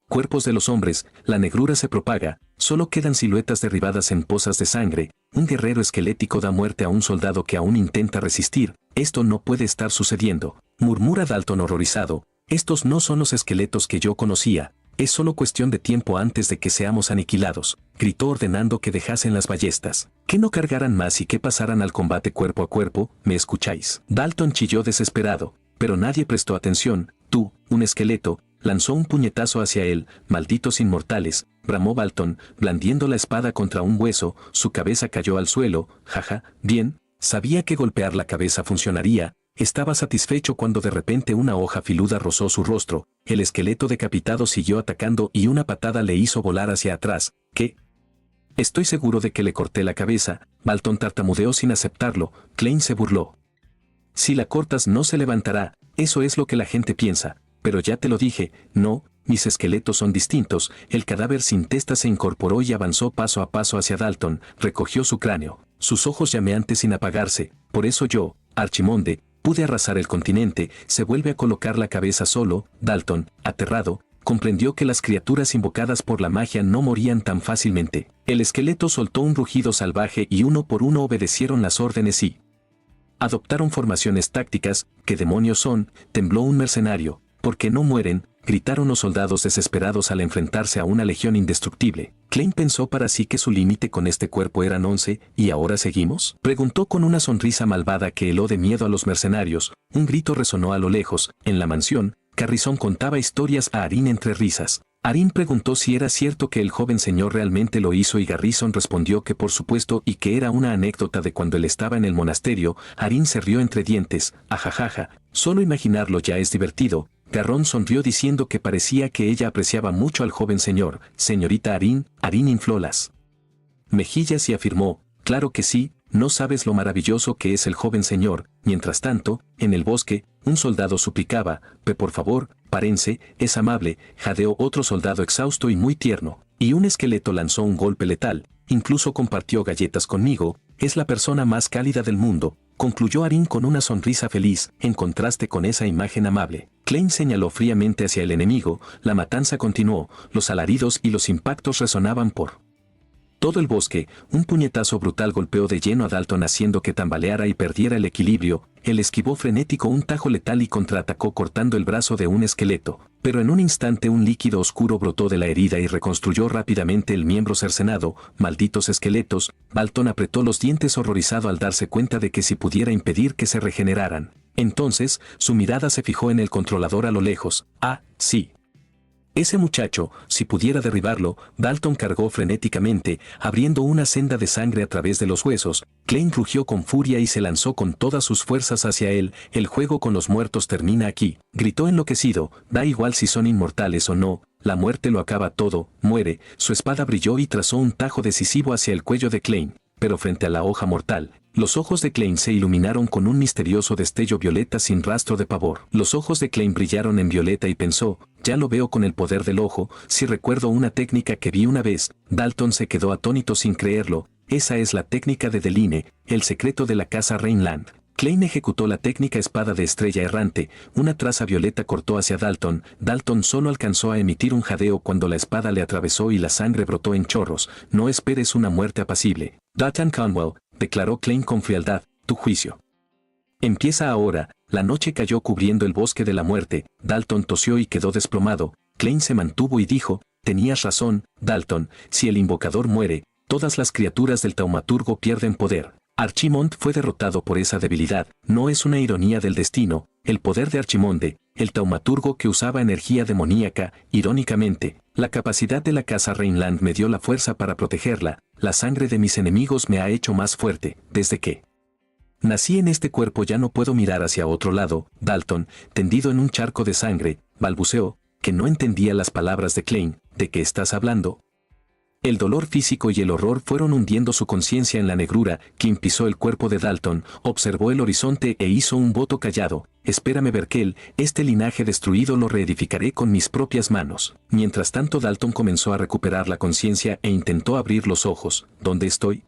cuerpos de los hombres. La negrura se propaga, solo quedan siluetas derribadas en pozas de sangre. Un guerrero esquelético da muerte a un soldado que aún intenta resistir. Esto no puede estar sucediendo, murmura Dalton horrorizado. Estos no son los esqueletos que yo conocía. Es solo cuestión de tiempo antes de que seamos aniquilados. Gritó ordenando que dejasen las ballestas, que no cargaran más y que pasaran al combate cuerpo a cuerpo. ¿Me escucháis? Dalton chilló desesperado, pero nadie prestó atención. Tú, un esqueleto, lanzó un puñetazo hacia él. Malditos inmortales, bramó Dalton, blandiendo la espada contra un hueso. Su cabeza cayó al suelo. Jaja, bien, sabía que golpear la cabeza funcionaría. Estaba satisfecho cuando de repente una hoja filuda rozó su rostro. El esqueleto decapitado siguió atacando y una patada le hizo volar hacia atrás. ¿Qué? Estoy seguro de que le corté la cabeza. Dalton tartamudeó sin aceptarlo. Klein se burló. Si la cortas no se levantará, eso es lo que la gente piensa. Pero ya te lo dije, no, mis esqueletos son distintos. El cadáver sin testa se incorporó y avanzó paso a paso hacia Dalton. Recogió su cráneo, sus ojos llameantes sin apagarse. Por eso yo, Archimonde, pude arrasar el continente. Se vuelve a colocar la cabeza solo. Dalton, aterrado, comprendió que las criaturas invocadas por la magia no morían tan fácilmente. El esqueleto soltó un rugido salvaje y uno por uno obedecieron las órdenes y adoptaron formaciones tácticas. ¿Qué demonios son? Tembló un mercenario. ¿Por qué no mueren? Gritaron los soldados desesperados al enfrentarse a una legión indestructible. Klein pensó para sí que su límite con este cuerpo eran 11, ¿y ahora seguimos? Preguntó con una sonrisa malvada que heló de miedo a los mercenarios. Un grito resonó a lo lejos. En la mansión, Garrison contaba historias a Arin entre risas. Arin preguntó si era cierto que el joven señor realmente lo hizo y Garrison respondió que por supuesto y que era una anécdota de cuando él estaba en el monasterio. Arin se rió entre dientes. Ajajaja, solo imaginarlo ya es divertido. Garrón sonrió diciendo que parecía que ella apreciaba mucho al joven señor. Señorita Arin. Arin infló las mejillas y afirmó, claro que sí, no sabes lo maravilloso que es el joven señor. Mientras tanto, en el bosque, un soldado suplicaba, por favor, párense, es amable. Jadeó otro soldado exhausto y muy tierno, y un esqueleto lanzó un golpe letal. Incluso compartió galletas conmigo. Es la persona más cálida del mundo, concluyó Arin con una sonrisa feliz, en contraste con esa imagen amable. Klein señaló fríamente hacia el enemigo. La matanza continuó. Los alaridos y los impactos resonaban por todo el bosque. Un puñetazo brutal golpeó de lleno a Dalton haciendo que tambaleara y perdiera el equilibrio. Él esquivó frenético un tajo letal y contraatacó cortando el brazo de un esqueleto. Pero en un instante un líquido oscuro brotó de la herida y reconstruyó rápidamente el miembro cercenado. Malditos esqueletos. Dalton apretó los dientes horrorizado al darse cuenta de que si pudiera impedir que se regeneraran. Entonces, su mirada se fijó en el controlador a lo lejos. Ah, sí. Ese muchacho, si pudiera derribarlo. Dalton cargó frenéticamente, abriendo una senda de sangre a través de los huesos. Klein rugió con furia y se lanzó con todas sus fuerzas hacia él. El juego con los muertos termina aquí, gritó enloquecido. Da igual si son inmortales o no, la muerte lo acaba todo. Muere. Su espada brilló y trazó un tajo decisivo hacia el cuello de Klein, pero frente a la hoja mortal, Los ojos de Klein se iluminaron con un misterioso destello violeta sin rastro de pavor. Los ojos de Klein brillaron en violeta y pensó, ya lo veo con el poder del ojo, si recuerdo una técnica que vi una vez. Dalton se quedó atónito sin creerlo. Esa es la técnica de Deline, el secreto de la casa Reinland. Klein ejecutó la técnica espada de estrella errante, una traza violeta cortó hacia Dalton. Dalton solo alcanzó a emitir un jadeo cuando la espada le atravesó y la sangre brotó en chorros. No esperes una muerte apacible. Dalton Conwell, declaró Klein con frialdad, tu juicio empieza ahora. La noche cayó cubriendo el bosque de la muerte. Dalton tosió y quedó desplomado. Klein se mantuvo y dijo, tenías razón, Dalton, si el invocador muere, todas las criaturas del taumaturgo pierden poder. Archimonde fue derrotado por esa debilidad. No es una ironía del destino, el poder de Archimonde, el taumaturgo que usaba energía demoníaca, irónicamente, la capacidad de la casa Reinland me dio la fuerza para protegerla, la sangre de mis enemigos me ha hecho más fuerte, desde que nací en este cuerpo ya no puedo mirar hacia otro lado. Dalton, tendido en un charco de sangre, balbuceó, que no entendía las palabras de Klein. ¿De qué estás hablando? El dolor físico y el horror fueron hundiendo su conciencia en la negrura. Kim pisó el cuerpo de Dalton, observó el horizonte e hizo un voto callado. Espérame, Berkel, este linaje destruido lo reedificaré con mis propias manos. Mientras tanto Dalton comenzó a recuperar la conciencia e intentó abrir los ojos. ¿Dónde estoy?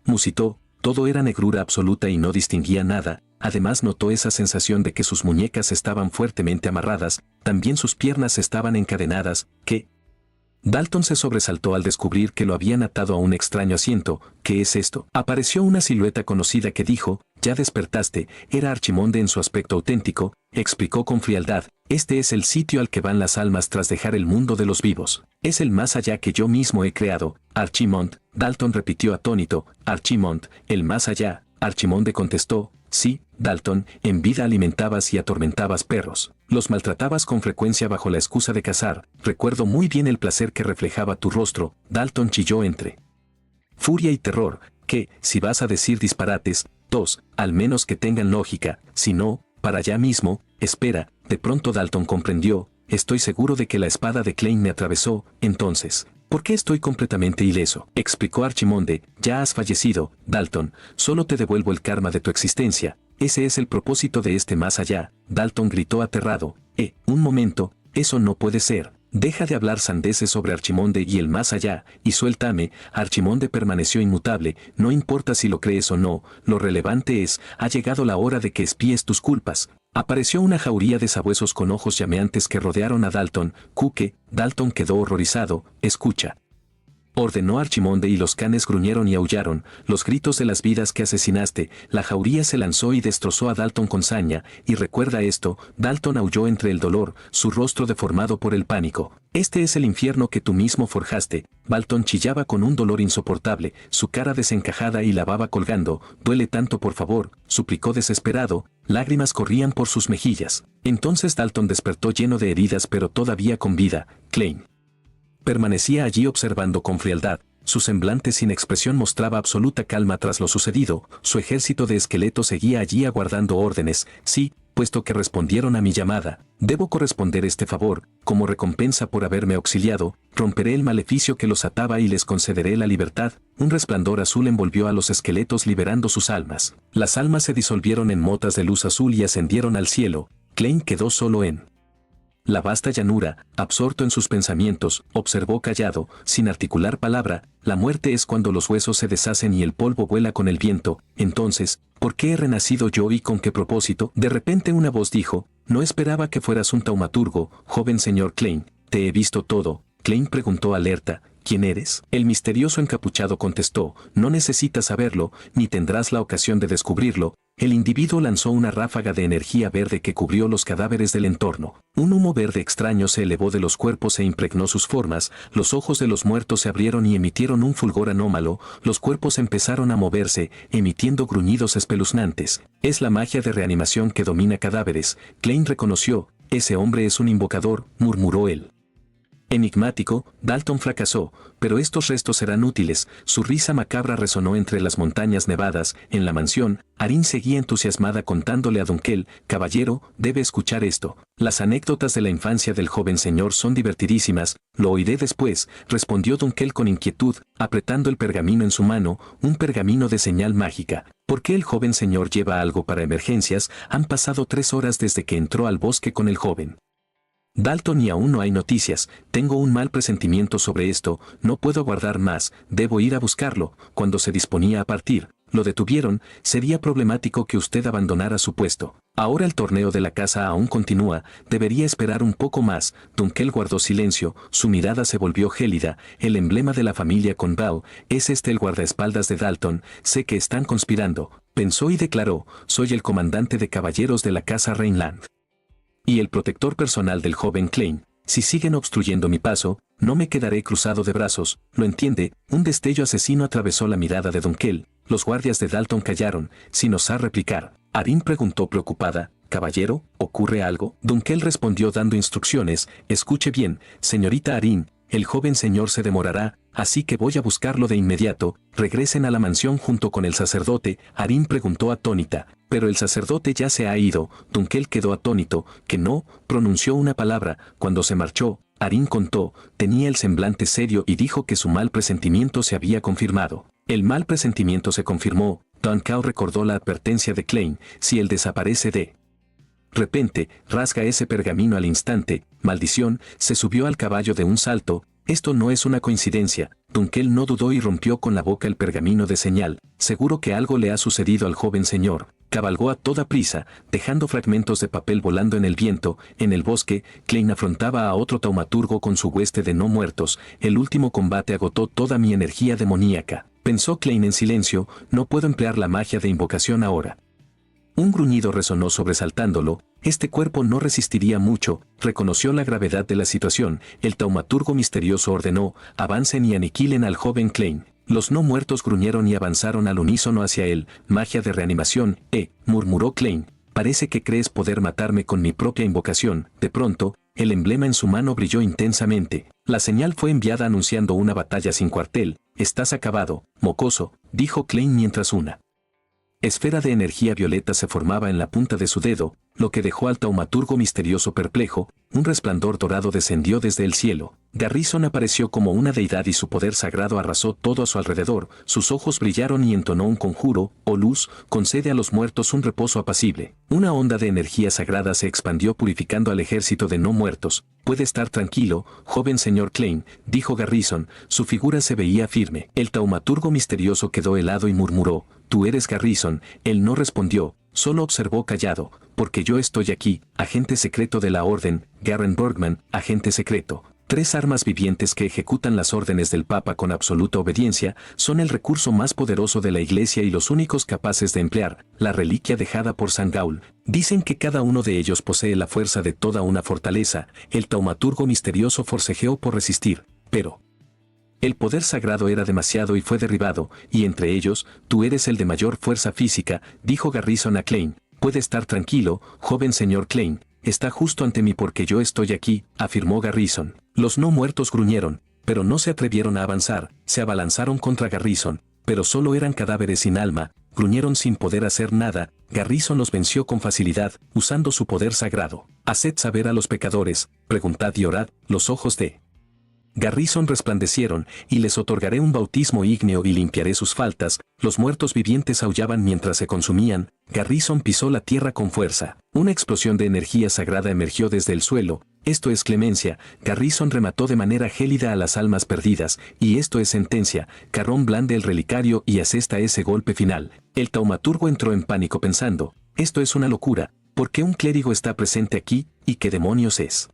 Musitó, todo era negrura absoluta y no distinguía nada. Además notó esa sensación de que sus muñecas estaban fuertemente amarradas, también sus piernas estaban encadenadas. ¿Qué? Dalton se sobresaltó al descubrir que lo habían atado a un extraño asiento. ¿Qué es esto? Apareció una silueta conocida que dijo, ya despertaste. Era Archimonde en su aspecto auténtico, explicó con frialdad, este es el sitio al que van las almas tras dejar el mundo de los vivos. Es el más allá que yo mismo he creado. Archimonde, Dalton repitió atónito, Archimonde, el más allá. Archimonde contestó, sí, Dalton, en vida alimentabas y atormentabas perros. Los maltratabas con frecuencia bajo la excusa de cazar. Recuerdo muy bien el placer que reflejaba tu rostro. Dalton chilló entre furia y terror, que, si vas a decir disparates, al menos que tengan lógica, si no, para allá mismo. Espera, de pronto Dalton comprendió, estoy seguro de que la espada de Klein me atravesó. Entonces, ¿por qué estoy completamente ileso? Explicó Archimonde, ya has fallecido, Dalton, solo te devuelvo el karma de tu existencia. Ese es el propósito de este más allá. Dalton gritó aterrado, un momento, eso no puede ser. Deja de hablar sandeces sobre Archimonde y el más allá, y suéltame. Archimonde permaneció inmutable, no importa si lo crees o no, lo relevante es, ha llegado la hora de que espíes tus culpas. Apareció una jauría de sabuesos con ojos llameantes que rodearon a Dalton. Cuque, Dalton quedó horrorizado, escucha. Ordenó Archimonde y los canes gruñeron y aullaron, los gritos de las vidas que asesinaste. La jauría se lanzó y destrozó a Dalton con saña, y recuerda esto, Dalton aulló entre el dolor, su rostro deformado por el pánico. Este es el infierno que tú mismo forjaste. Dalton chillaba con un dolor insoportable, su cara desencajada y la baba colgando. Duele tanto, por favor, suplicó desesperado, lágrimas corrían por sus mejillas. Entonces Dalton despertó lleno de heridas pero todavía con vida. Klein permanecía allí observando con frialdad, su semblante sin expresión mostraba absoluta calma tras lo sucedido. Su ejército de esqueletos seguía allí aguardando órdenes. Sí, puesto que respondieron a mi llamada, debo corresponder este favor, como recompensa por haberme auxiliado, romperé el maleficio que los ataba y les concederé la libertad. Un resplandor azul envolvió a los esqueletos liberando sus almas. Las almas se disolvieron en motas de luz azul y ascendieron al cielo. Klein quedó solo en la vasta llanura, absorto en sus pensamientos, observó callado, sin articular palabra. La muerte es cuando los huesos se deshacen y el polvo vuela con el viento. Entonces, ¿por qué he renacido yo y con qué propósito? De repente una voz dijo, no esperaba que fueras un taumaturgo, joven señor Klein, te he visto todo. Klein preguntó alerta, ¿quién eres? El misterioso encapuchado contestó, no necesitas saberlo, ni tendrás la ocasión de descubrirlo. El individuo lanzó una ráfaga de energía verde que cubrió los cadáveres del entorno. Un humo verde extraño se elevó de los cuerpos e impregnó sus formas, los ojos de los muertos se abrieron y emitieron un fulgor anómalo, los cuerpos empezaron a moverse, emitiendo gruñidos espeluznantes. Es la magia de reanimación que domina cadáveres. Klein reconoció, ese hombre es un invocador, murmuró él. Enigmático, Dalton fracasó, pero estos restos serán útiles. Su risa macabra resonó entre las montañas nevadas. En la mansión, Arin seguía entusiasmada contándole a Dunkel: caballero, debe escuchar esto. Las anécdotas de la infancia del joven señor son divertidísimas. Lo oiré después, respondió Dunkel con inquietud, apretando el pergamino en su mano, un pergamino de señal mágica. ¿Por qué el joven señor lleva algo para emergencias? Han pasado 3 horas desde que entró al bosque con el joven Dalton y aún no hay noticias. Tengo un mal presentimiento sobre esto, no puedo aguardar más, debo ir a buscarlo. Cuando se disponía a partir, lo detuvieron. Sería problemático que usted abandonara su puesto. Ahora el torneo de la casa aún continúa, debería esperar un poco más. Dunkel guardó silencio, su mirada se volvió gélida. El emblema de la familia Conval, ¿es este el guardaespaldas de Dalton? Sé que están conspirando, pensó y declaró: soy el comandante de caballeros de la casa Reinland y el protector personal del joven Klein. Si siguen obstruyendo mi paso, no me quedaré cruzado de brazos, ¿lo entiende? Un destello asesino atravesó la mirada de Dunkel. Los guardias de Dalton callaron, sin osar replicar. Arin preguntó preocupada: «Caballero, ¿ocurre algo?» Dunkel respondió dando instrucciones: «Escuche bien, señorita Arin, el joven señor se demorará, así que voy a buscarlo de inmediato. Regresen a la mansión junto con el sacerdote». Arin preguntó atónita: «Pero el sacerdote ya se ha ido». Dunkel quedó atónito, que no pronunció una palabra. Cuando se marchó, Arin contó, tenía el semblante serio y dijo que su mal presentimiento se había confirmado. El mal presentimiento se confirmó. Dunkel recordó la advertencia de Klein: si él desaparece de repente, rasga ese pergamino al instante. Maldición, se subió al caballo de un salto. Esto no es una coincidencia. Dunkel no dudó y rompió con la boca el pergamino de señal. Seguro que algo le ha sucedido al joven señor. Cabalgó a toda prisa, dejando fragmentos de papel volando en el viento. En el bosque, Klein afrontaba a otro taumaturgo con su hueste de no muertos. El último combate agotó toda mi energía demoníaca. Pensó Klein en silencio: no puedo emplear la magia de invocación ahora. Un gruñido resonó sobresaltándolo. Este cuerpo no resistiría mucho. Reconoció la gravedad de la situación. El taumaturgo misterioso ordenó: avancen y aniquilen al joven Klein. Los no muertos gruñeron y avanzaron al unísono hacia él. Magia de reanimación, murmuró Klein. Parece que crees poder matarme con mi propia invocación. De pronto, el emblema en su mano brilló intensamente. La señal fue enviada anunciando una batalla sin cuartel. Estás acabado, mocoso, dijo Klein mientras una esfera de energía violeta se formaba en la punta de su dedo, lo que dejó al taumaturgo misterioso perplejo. Un resplandor dorado descendió desde el cielo. Garrison apareció como una deidad y su poder sagrado arrasó todo a su alrededor. Sus ojos brillaron y entonó un conjuro: oh luz, concede a los muertos un reposo apacible. Una onda de energía sagrada se expandió purificando al ejército de no muertos. Puede estar tranquilo, joven señor Klein, dijo Garrison. Su figura se veía firme. El taumaturgo misterioso quedó helado y murmuró: tú eres Garrison. Él no respondió, solo observó callado. Porque yo estoy aquí, agente secreto de la orden, Garen Bergman, agente secreto. 3 armas vivientes que ejecutan las órdenes del Papa con absoluta obediencia, son el recurso más poderoso de la Iglesia y los únicos capaces de emplear la reliquia dejada por San Gaul. Dicen que cada uno de ellos posee la fuerza de toda una fortaleza. El taumaturgo misterioso forcejeó por resistir, pero el poder sagrado era demasiado y fue derribado, y entre ellos, tú eres el de mayor fuerza física, dijo Garrison a Klein. Puede estar tranquilo, joven señor Klein, está justo ante mí porque yo estoy aquí, afirmó Garrison. Los no muertos gruñeron, pero no se atrevieron a avanzar. Se abalanzaron contra Garrison, pero solo eran cadáveres sin alma. Gruñeron sin poder hacer nada. Garrison los venció con facilidad, usando su poder sagrado. Haced saber a los pecadores, preguntad y orad. Los ojos de Garrison resplandecieron, y les otorgaré un bautismo ígneo y limpiaré sus faltas. Los muertos vivientes aullaban mientras se consumían. Garrison pisó la tierra con fuerza. Una explosión de energía sagrada emergió desde el suelo. Esto es clemencia. Garrison remató de manera gélida a las almas perdidas, y esto es sentencia. Carrón blande el relicario y asesta ese golpe final. El taumaturgo entró en pánico pensando: esto es una locura. ¿Por qué un clérigo está presente aquí? ¿Y qué demonios es?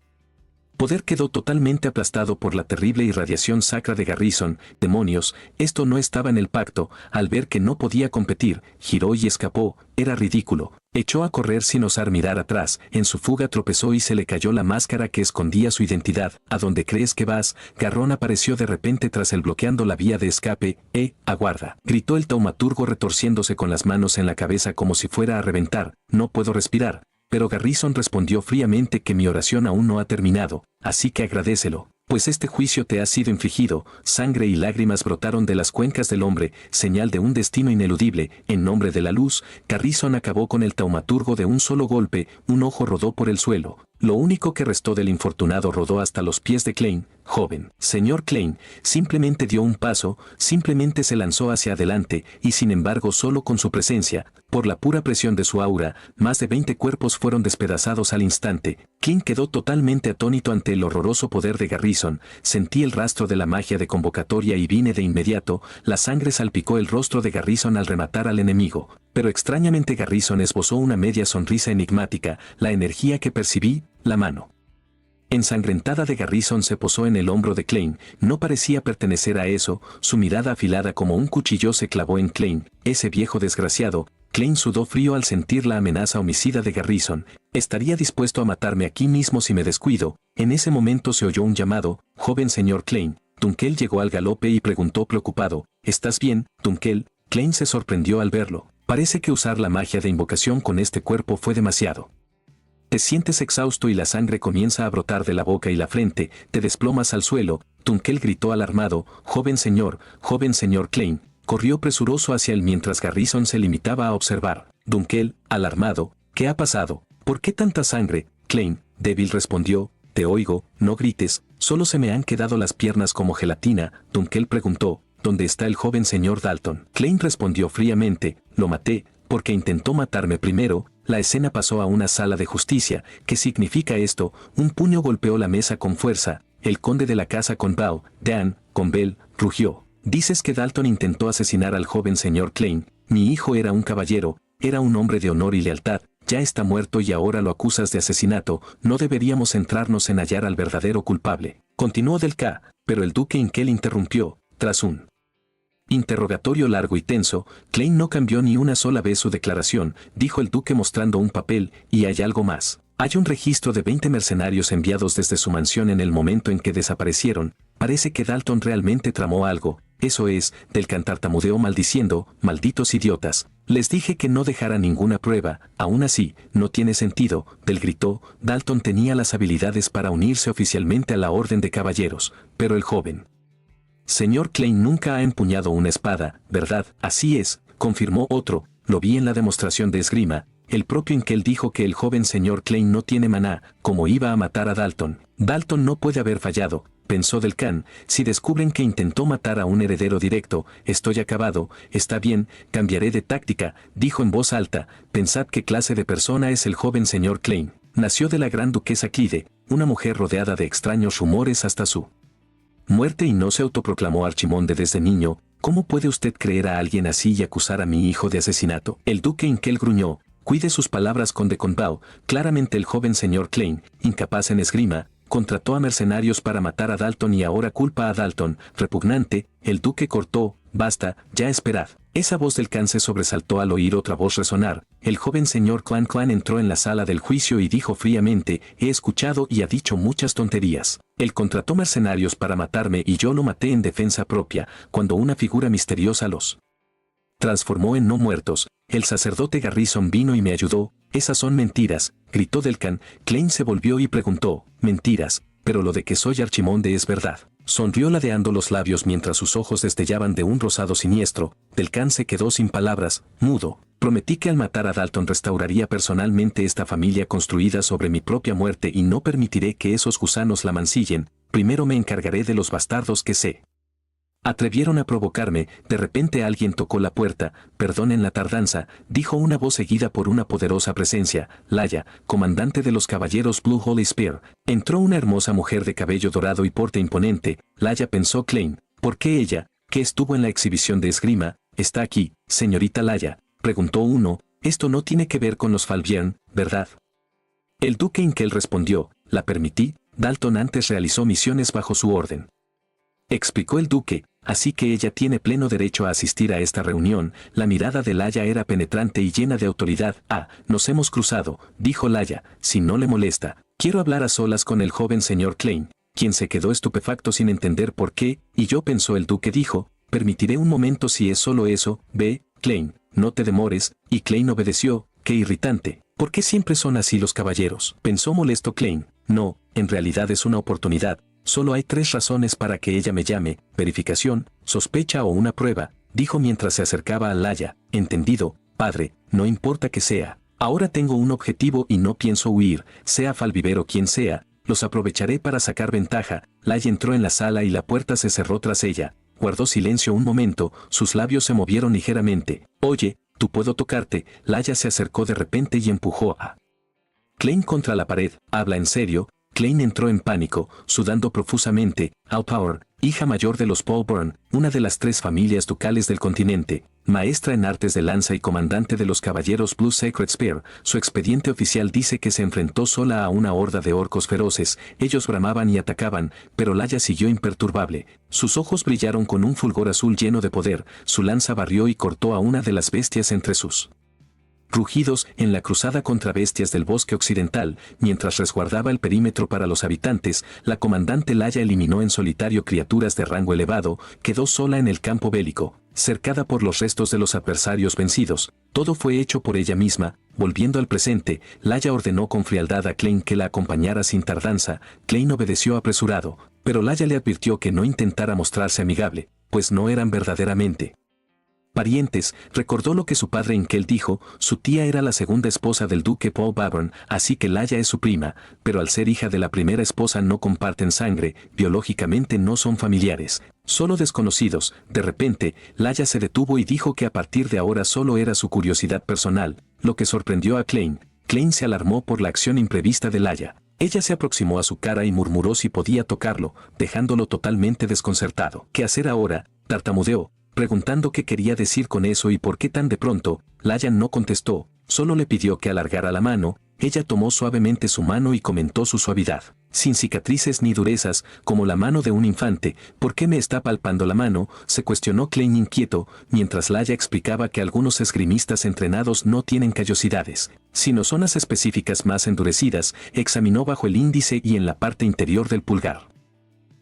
Poder quedó totalmente aplastado por la terrible irradiación sacra de Garrison. Demonios, esto no estaba en el pacto. Al ver que no podía competir, giró y escapó. Era ridículo. Echó a correr sin osar mirar atrás. En su fuga tropezó y se le cayó la máscara que escondía su identidad. ¿A dónde crees que vas? Garrón apareció de repente tras él bloqueando la vía de escape. Aguarda, gritó el taumaturgo retorciéndose con las manos en la cabeza como si fuera a reventar. No puedo respirar. Pero Garrison respondió fríamente que mi oración aún no ha terminado, así que agradécelo. Pues este juicio te ha sido infligido, sangre y lágrimas brotaron de las cuencas del hombre, señal de un destino ineludible, en nombre de la luz, Garrison acabó con el taumaturgo de un solo golpe, un ojo rodó por el suelo, lo único que restó del infortunado rodó hasta los pies de Klein, joven. Señor Klein, simplemente dio un paso, simplemente se lanzó hacia adelante, y sin embargo solo con su presencia, por la pura presión de su aura, más de 20 cuerpos fueron despedazados al instante. Klein quedó totalmente atónito ante el horroroso poder de Garrison, sentí el rastro de la magia de convocatoria y vine de inmediato, la sangre salpicó el rostro de Garrison al rematar al enemigo, pero extrañamente Garrison esbozó una media sonrisa enigmática, la energía que percibí, la mano ensangrentada de Garrison se posó en el hombro de Klein, no parecía pertenecer a eso, su mirada afilada como un cuchillo se clavó en Klein, ese viejo desgraciado. Klein sudó frío al sentir la amenaza homicida de Garrison, estaría dispuesto a matarme aquí mismo si me descuido. En ese momento se oyó un llamado, joven señor Klein. Dunkel llegó al galope y preguntó preocupado, ¿estás bien, Dunkel? Klein se sorprendió al verlo, parece que usar la magia de invocación con este cuerpo fue demasiado. Te sientes exhausto y la sangre comienza a brotar de la boca y la frente, te desplomas al suelo. Dunkel gritó alarmado, joven señor Klein. Corrió presuroso hacia él mientras Garrison se limitaba a observar. Dunkel, alarmado, ¿qué ha pasado? ¿Por qué tanta sangre? Klein, débil respondió, te oigo, no grites, solo se me han quedado las piernas como gelatina. Dunkel preguntó, ¿dónde está el joven señor Dalton? Klein respondió fríamente, lo maté, porque intentó matarme primero. La escena pasó a una sala de justicia. ¿Qué significa esto? Un puño golpeó la mesa con fuerza. El conde de la casa Conbell, Dan, Conbell, rugió. Dices que Dalton intentó asesinar al joven señor Klein. Mi hijo era un caballero, era un hombre de honor y lealtad. Ya está muerto y ahora lo acusas de asesinato. No deberíamos centrarnos en hallar al verdadero culpable. Continuó Del K, pero el duque Inkel interrumpió, tras un interrogatorio largo y tenso. Klein no cambió ni una sola vez su declaración, dijo el duque mostrando un papel, y hay algo más. Hay un registro de 20 mercenarios enviados desde su mansión en el momento en que desaparecieron. Parece que Dalton realmente tramó algo. Eso es, Del tartamudeó maldiciendo, malditos idiotas. Les dije que no dejara ninguna prueba, aún así, no tiene sentido, Del gritó. Dalton tenía las habilidades para unirse oficialmente a la Orden de Caballeros, pero el joven señor Klein nunca ha empuñado una espada, ¿verdad? Así es, confirmó otro, lo vi en la demostración de esgrima. El propio Inkel dijo que el joven señor Klein no tiene maná, como iba a matar a Dalton. Dalton no puede haber fallado, pensó Del Khan, si descubren que intentó matar a un heredero directo, estoy acabado. Está bien, cambiaré de táctica, dijo en voz alta, pensad qué clase de persona es el joven señor Klein. Nació de la gran duquesa Clyde, una mujer rodeada de extraños rumores hasta su muerte y no se autoproclamó archimonde desde niño. ¿Cómo puede usted creer a alguien así y acusar a mi hijo de asesinato? El duque Inkel gruñó, cuide sus palabras conde Conbell. Claramente el joven señor Klein, incapaz en esgrima, contrató a mercenarios para matar a Dalton y ahora culpa a Dalton. Repugnante, el duque cortó, basta, ya esperad. Esa voz del Khan se sobresaltó al oír otra voz resonar. El joven señor Clan entró en la sala del juicio y dijo fríamente, he escuchado y ha dicho muchas tonterías. Él contrató mercenarios para matarme y yo lo maté en defensa propia, cuando una figura misteriosa los transformó en no muertos. El sacerdote Garrison vino y me ayudó. Esas son mentiras, gritó Del Khan. Klein se volvió y preguntó, mentiras, pero lo de que soy archimonde es verdad. Sonrió ladeando los labios mientras sus ojos destellaban de un rosado siniestro. Del Khan se quedó sin palabras, mudo. Prometí que al matar a Dalton restauraría personalmente esta familia construida sobre mi propia muerte y no permitiré que esos gusanos la mancillen. Primero me encargaré de los bastardos que se atrevieron a provocarme. De repente alguien tocó la puerta. Perdonen la tardanza, dijo una voz seguida por una poderosa presencia. Laya, comandante de los caballeros Blue Holy Spear. Entró una hermosa mujer de cabello dorado y porte imponente. Laya, pensó Klein. ¿Por qué ella, que estuvo en la exhibición de esgrima, está aquí, señorita Laya? Preguntó uno. Esto no tiene que ver con los Falbiern, ¿verdad? El duque Inkel respondió, la permití. Dalton antes realizó misiones bajo su orden, explicó el duque, así que ella tiene pleno derecho a asistir a esta reunión. La mirada de Laya era penetrante y llena de autoridad. Ah, nos hemos cruzado, dijo Laya, si no le molesta. Quiero hablar a solas con el joven señor Klein, quien se quedó estupefacto sin entender por qué, y yo, pensó el duque. Dijo, permitiré un momento si es solo eso. Ve, Klein, no te demores. Y Klein obedeció. Qué irritante. ¿Por qué siempre son así los caballeros? Pensó molesto Klein. No, en realidad es una oportunidad. Solo hay 3 razones para que ella me llame: verificación, sospecha o una prueba, dijo mientras se acercaba a Laia. Entendido, padre, no importa que sea. Ahora tengo un objetivo y no pienso huir, sea Falviver o quien sea, los aprovecharé para sacar ventaja. Laia entró en la sala y la puerta se cerró tras ella. Guardó silencio un momento, sus labios se movieron ligeramente. Oye, ¿tú puedo tocarte? Laia se acercó de repente y empujó a Klein contra la pared. ¿Habla en serio? Klein entró en pánico, sudando profusamente. Allpower, hija mayor de los Paul Byrne, una de las 3 familias ducales del continente, maestra en artes de lanza y comandante de los caballeros Blue Sacred Spear, su expediente oficial dice que se enfrentó sola a una horda de orcos feroces. Ellos bramaban y atacaban, pero Laia siguió imperturbable. Sus ojos brillaron con un fulgor azul lleno de poder, su lanza barrió y cortó a una de las bestias entre sus rugidos. En la cruzada contra bestias del bosque occidental, mientras resguardaba el perímetro para los habitantes, la comandante Laia eliminó en solitario criaturas de rango elevado, quedó sola en el campo bélico, cercada por los restos de los adversarios vencidos. Todo fue hecho por ella misma. Volviendo al presente, Laia ordenó con frialdad a Klein que la acompañara sin tardanza. Klein obedeció apresurado, pero Laia le advirtió que no intentara mostrarse amigable, pues no eran verdaderamente parientes. Recordó lo que su padre Inkel dijo: su tía era la segunda esposa del duque Paul Bavern, así que Laia es su prima, pero al ser hija de la primera esposa no comparten sangre, biológicamente no son familiares, solo desconocidos. De repente, Laia se detuvo y dijo que a partir de ahora solo era su curiosidad personal, lo que sorprendió a Klein. Klein se alarmó por la acción imprevista de Laia. Ella se aproximó a su cara y murmuró si podía tocarlo, dejándolo totalmente desconcertado. ¿Qué hacer ahora?, tartamudeó, preguntando qué quería decir con eso y por qué tan de pronto. Laia no contestó, solo le pidió que alargara la mano. Ella tomó suavemente su mano y comentó su suavidad, sin cicatrices ni durezas, como la mano de un infante. ¿Por qué me está palpando la mano?, se cuestionó Klein inquieto, mientras Laia explicaba que algunos esgrimistas entrenados no tienen callosidades, sino zonas específicas más endurecidas. Examinó bajo el índice y en la parte interior del pulgar,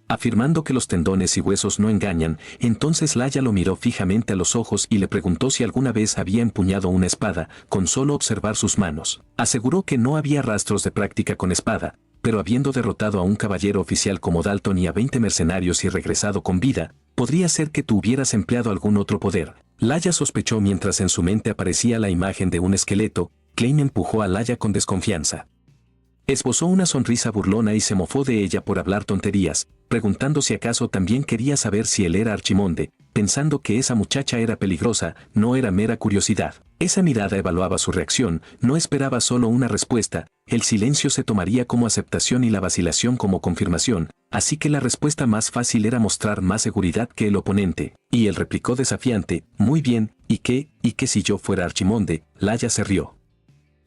afirmando que los tendones y huesos no engañan. Entonces Laia lo miró fijamente a los ojos y le preguntó si alguna vez había empuñado una espada. Con solo observar sus manos, aseguró que no había rastros de práctica con espada, pero habiendo derrotado a un caballero oficial como Dalton y a 20 mercenarios y regresado con vida, podría ser que tú hubieras empleado algún otro poder. Laia sospechó mientras en su mente aparecía la imagen de un esqueleto. Klein empujó a Laia con desconfianza. Esbozó una sonrisa burlona y se mofó de ella por hablar tonterías, preguntando si acaso también quería saber si él era Archimonde, pensando que esa muchacha era peligrosa. No era mera curiosidad. Esa mirada evaluaba su reacción, no esperaba solo una respuesta. El silencio se tomaría como aceptación y la vacilación como confirmación, así que la respuesta más fácil era mostrar más seguridad que el oponente, y él replicó desafiante: muy bien, ¿y qué si yo fuera Archimonde? Laia se rió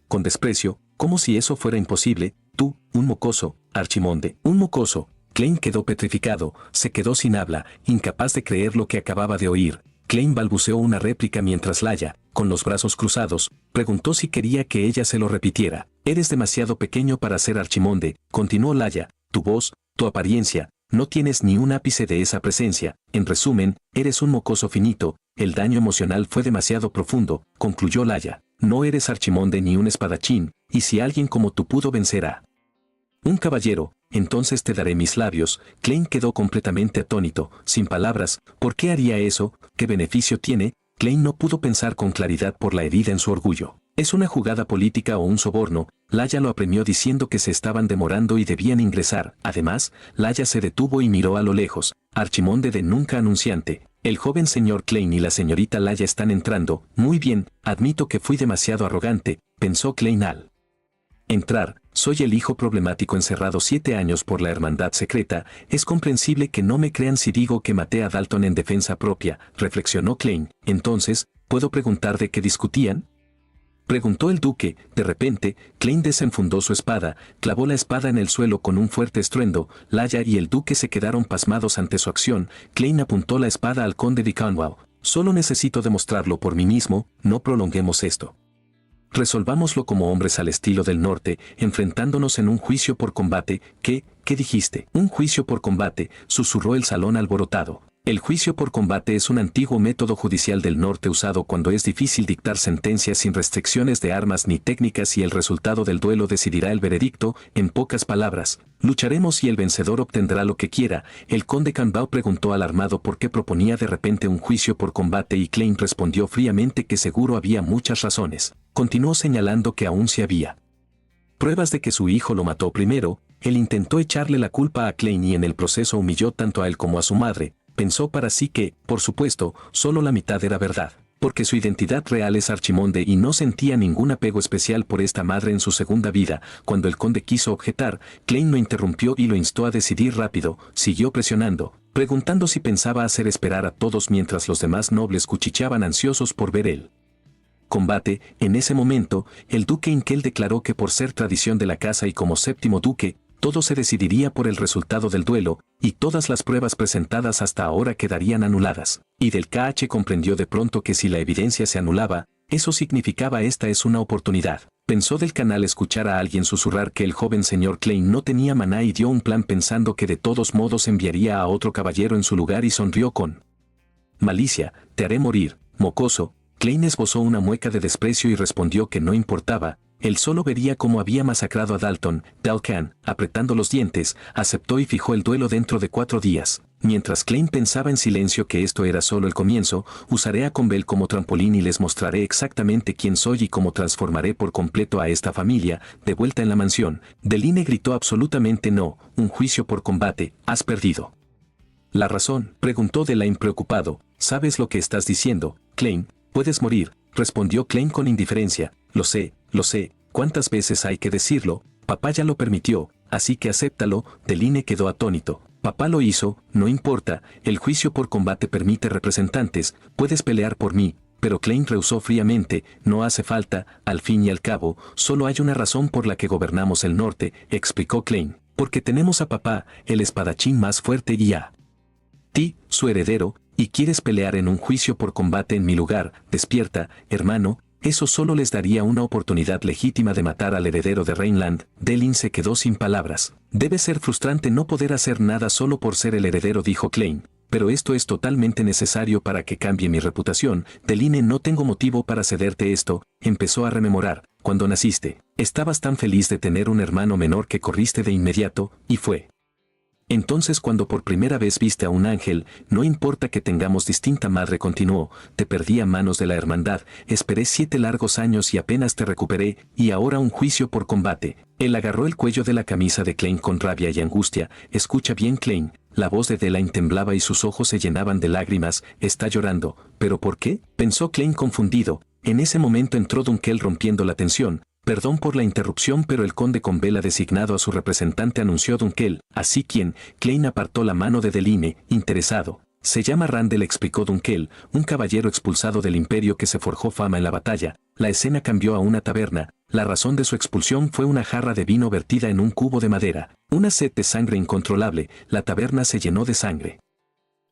con desprecio, como si eso fuera imposible. Tú, un mocoso, Archimonde, un mocoso. Klein quedó petrificado, se quedó sin habla, incapaz de creer lo que acababa de oír. Klein balbuceó una réplica mientras Laia, con los brazos cruzados, preguntó si quería que ella se lo repitiera. Eres demasiado pequeño para ser Archimonde, continuó Laia. Tu voz, tu apariencia, no tienes ni un ápice de esa presencia. En resumen, eres un mocoso finito. El daño emocional fue demasiado profundo, concluyó Laia. No eres Archimonde ni un espadachín, y si alguien como tú pudo vencer a un caballero, entonces te daré mis labios. Klein quedó completamente atónito, sin palabras. ¿Por qué haría eso? ¿Qué beneficio tiene? Klein no pudo pensar con claridad por la herida en su orgullo. ¿Es una jugada política o un soborno? Laia lo apremió diciendo que se estaban demorando y debían ingresar. Además, Laia se detuvo y miró a lo lejos. Archimonde de nunca anunciante. El joven señor Klein y la señorita Laia están entrando. Muy bien, admito que fui demasiado arrogante, pensó Klein al entrar. Soy el hijo problemático encerrado 7 años por la hermandad secreta. Es comprensible que no me crean si digo que maté a Dalton en defensa propia, reflexionó Klein. Entonces, ¿puedo preguntar de qué discutían?, preguntó el duque. De repente, Klein desenfundó su espada, clavó la espada en el suelo con un fuerte estruendo. Laia y el duque se quedaron pasmados ante su acción. Klein apuntó la espada al conde de Cornwall. Solo necesito demostrarlo por mí mismo, no prolonguemos esto. Resolvámoslo como hombres al estilo del norte, enfrentándonos en un juicio por combate. ¿Qué dijiste? Un juicio por combate, susurró el salón alborotado. El juicio por combate es un antiguo método judicial del norte usado cuando es difícil dictar sentencias sin restricciones de armas ni técnicas y el resultado del duelo decidirá el veredicto. En pocas palabras, lucharemos y el vencedor obtendrá lo que quiera. El conde Cambao preguntó alarmado por qué proponía de repente un juicio por combate y Klein respondió fríamente que seguro había muchas razones. Continuó señalando que aún se había pruebas de que su hijo lo mató primero. Él intentó echarle la culpa a Klein y en el proceso humilló tanto a él como a su madre. Pensó para sí que, por supuesto, solo la mitad era verdad, porque su identidad real es Archimonde y no sentía ningún apego especial por esta madre en su segunda vida. Cuando el conde quiso objetar, Klein lo interrumpió y lo instó a decidir rápido. Siguió presionando, preguntando si pensaba hacer esperar a todos mientras los demás nobles cuchicheaban ansiosos por ver el combate. En ese momento, el duque Inkel declaró que por ser tradición de la casa y como séptimo duque, todo se decidiría por el resultado del duelo, y todas las pruebas presentadas hasta ahora quedarían anuladas. Y del KH comprendió de pronto que si la evidencia se anulaba, eso significaba esta es una oportunidad. Pensó del canal escuchar a alguien susurrar que el joven señor Klein no tenía maná y dio un plan pensando que de todos modos enviaría a otro caballero en su lugar y sonrió con malicia. Te haré morir, mocoso. Klein esbozó una mueca de desprecio y respondió que no importaba. Él solo vería cómo había masacrado a Dalton. Dalcan, apretando los dientes, aceptó y fijó el duelo dentro de 4 días. Mientras Klein pensaba en silencio que esto era solo el comienzo, usaré a Conbel como trampolín y les mostraré exactamente quién soy y cómo transformaré por completo a esta familia. De vuelta en la mansión, Deline gritó absolutamente no, un juicio por combate, has perdido. ¿La razón?, preguntó Delaine preocupado. ¿Sabes lo que estás diciendo, Klein? Puedes morir, respondió Klein con indiferencia. Lo sé, ¿cuántas veces hay que decirlo? Papá ya lo permitió, así que acéptalo. Deline quedó atónito. Papá lo hizo, no importa, el juicio por combate permite representantes, puedes pelear por mí. Pero Klein rehusó fríamente, no hace falta, al fin y al cabo, solo hay una razón por la que gobernamos el norte, explicó Klein. Porque tenemos a papá, el espadachín más fuerte y a ti, su heredero, y quieres pelear en un juicio por combate en mi lugar. Despierta, hermano, eso solo les daría una oportunidad legítima de matar al heredero de Rhineland. Deline se quedó sin palabras. Debe ser frustrante no poder hacer nada solo por ser el heredero, dijo Klein. Pero esto es totalmente necesario para que cambie mi reputación. Deline, no tengo motivo para cederte esto, empezó a rememorar. Cuando naciste, estabas tan feliz de tener un hermano menor que corriste de inmediato, y fue entonces cuando por primera vez viste a un ángel. No importa que tengamos distinta madre, continuó, te perdí a manos de la hermandad, esperé 7 largos años y apenas te recuperé, y ahora un juicio por combate. Él agarró el cuello de la camisa de Klein con rabia y angustia. Escucha bien, Klein. La voz de Delaine temblaba y sus ojos se llenaban de lágrimas. Está llorando. ¿Pero por qué?, pensó Klein confundido. En ese momento entró Dunkel rompiendo la tensión. Perdón por la interrupción, pero el conde Conbel ha designado a su representante, anunció Dunkel. Así quien, Klein apartó la mano de Deline, interesado. Se llama Randall, explicó Dunkel, un caballero expulsado del imperio que se forjó fama en la batalla. La escena cambió a una taberna. La razón de su expulsión fue una jarra de vino vertida en un cubo de madera. Una sed de sangre incontrolable. La taberna se llenó de sangre.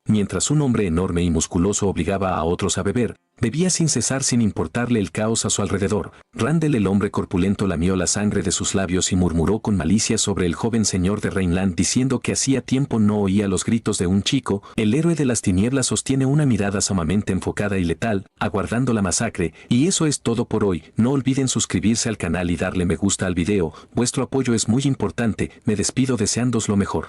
Mientras un hombre enorme y musculoso obligaba a otros a beber, bebía sin cesar sin importarle el caos a su alrededor. Randall, el hombre corpulento, lamió la sangre de sus labios y murmuró con malicia sobre el joven señor de Rhineland, diciendo que hacía tiempo no oía los gritos de un chico. El héroe de las tinieblas sostiene una mirada sumamente enfocada y letal, aguardando la masacre. Y eso es todo por hoy. No olviden suscribirse al canal y darle me gusta al video. Vuestro apoyo es muy importante. Me despido deseándos lo mejor.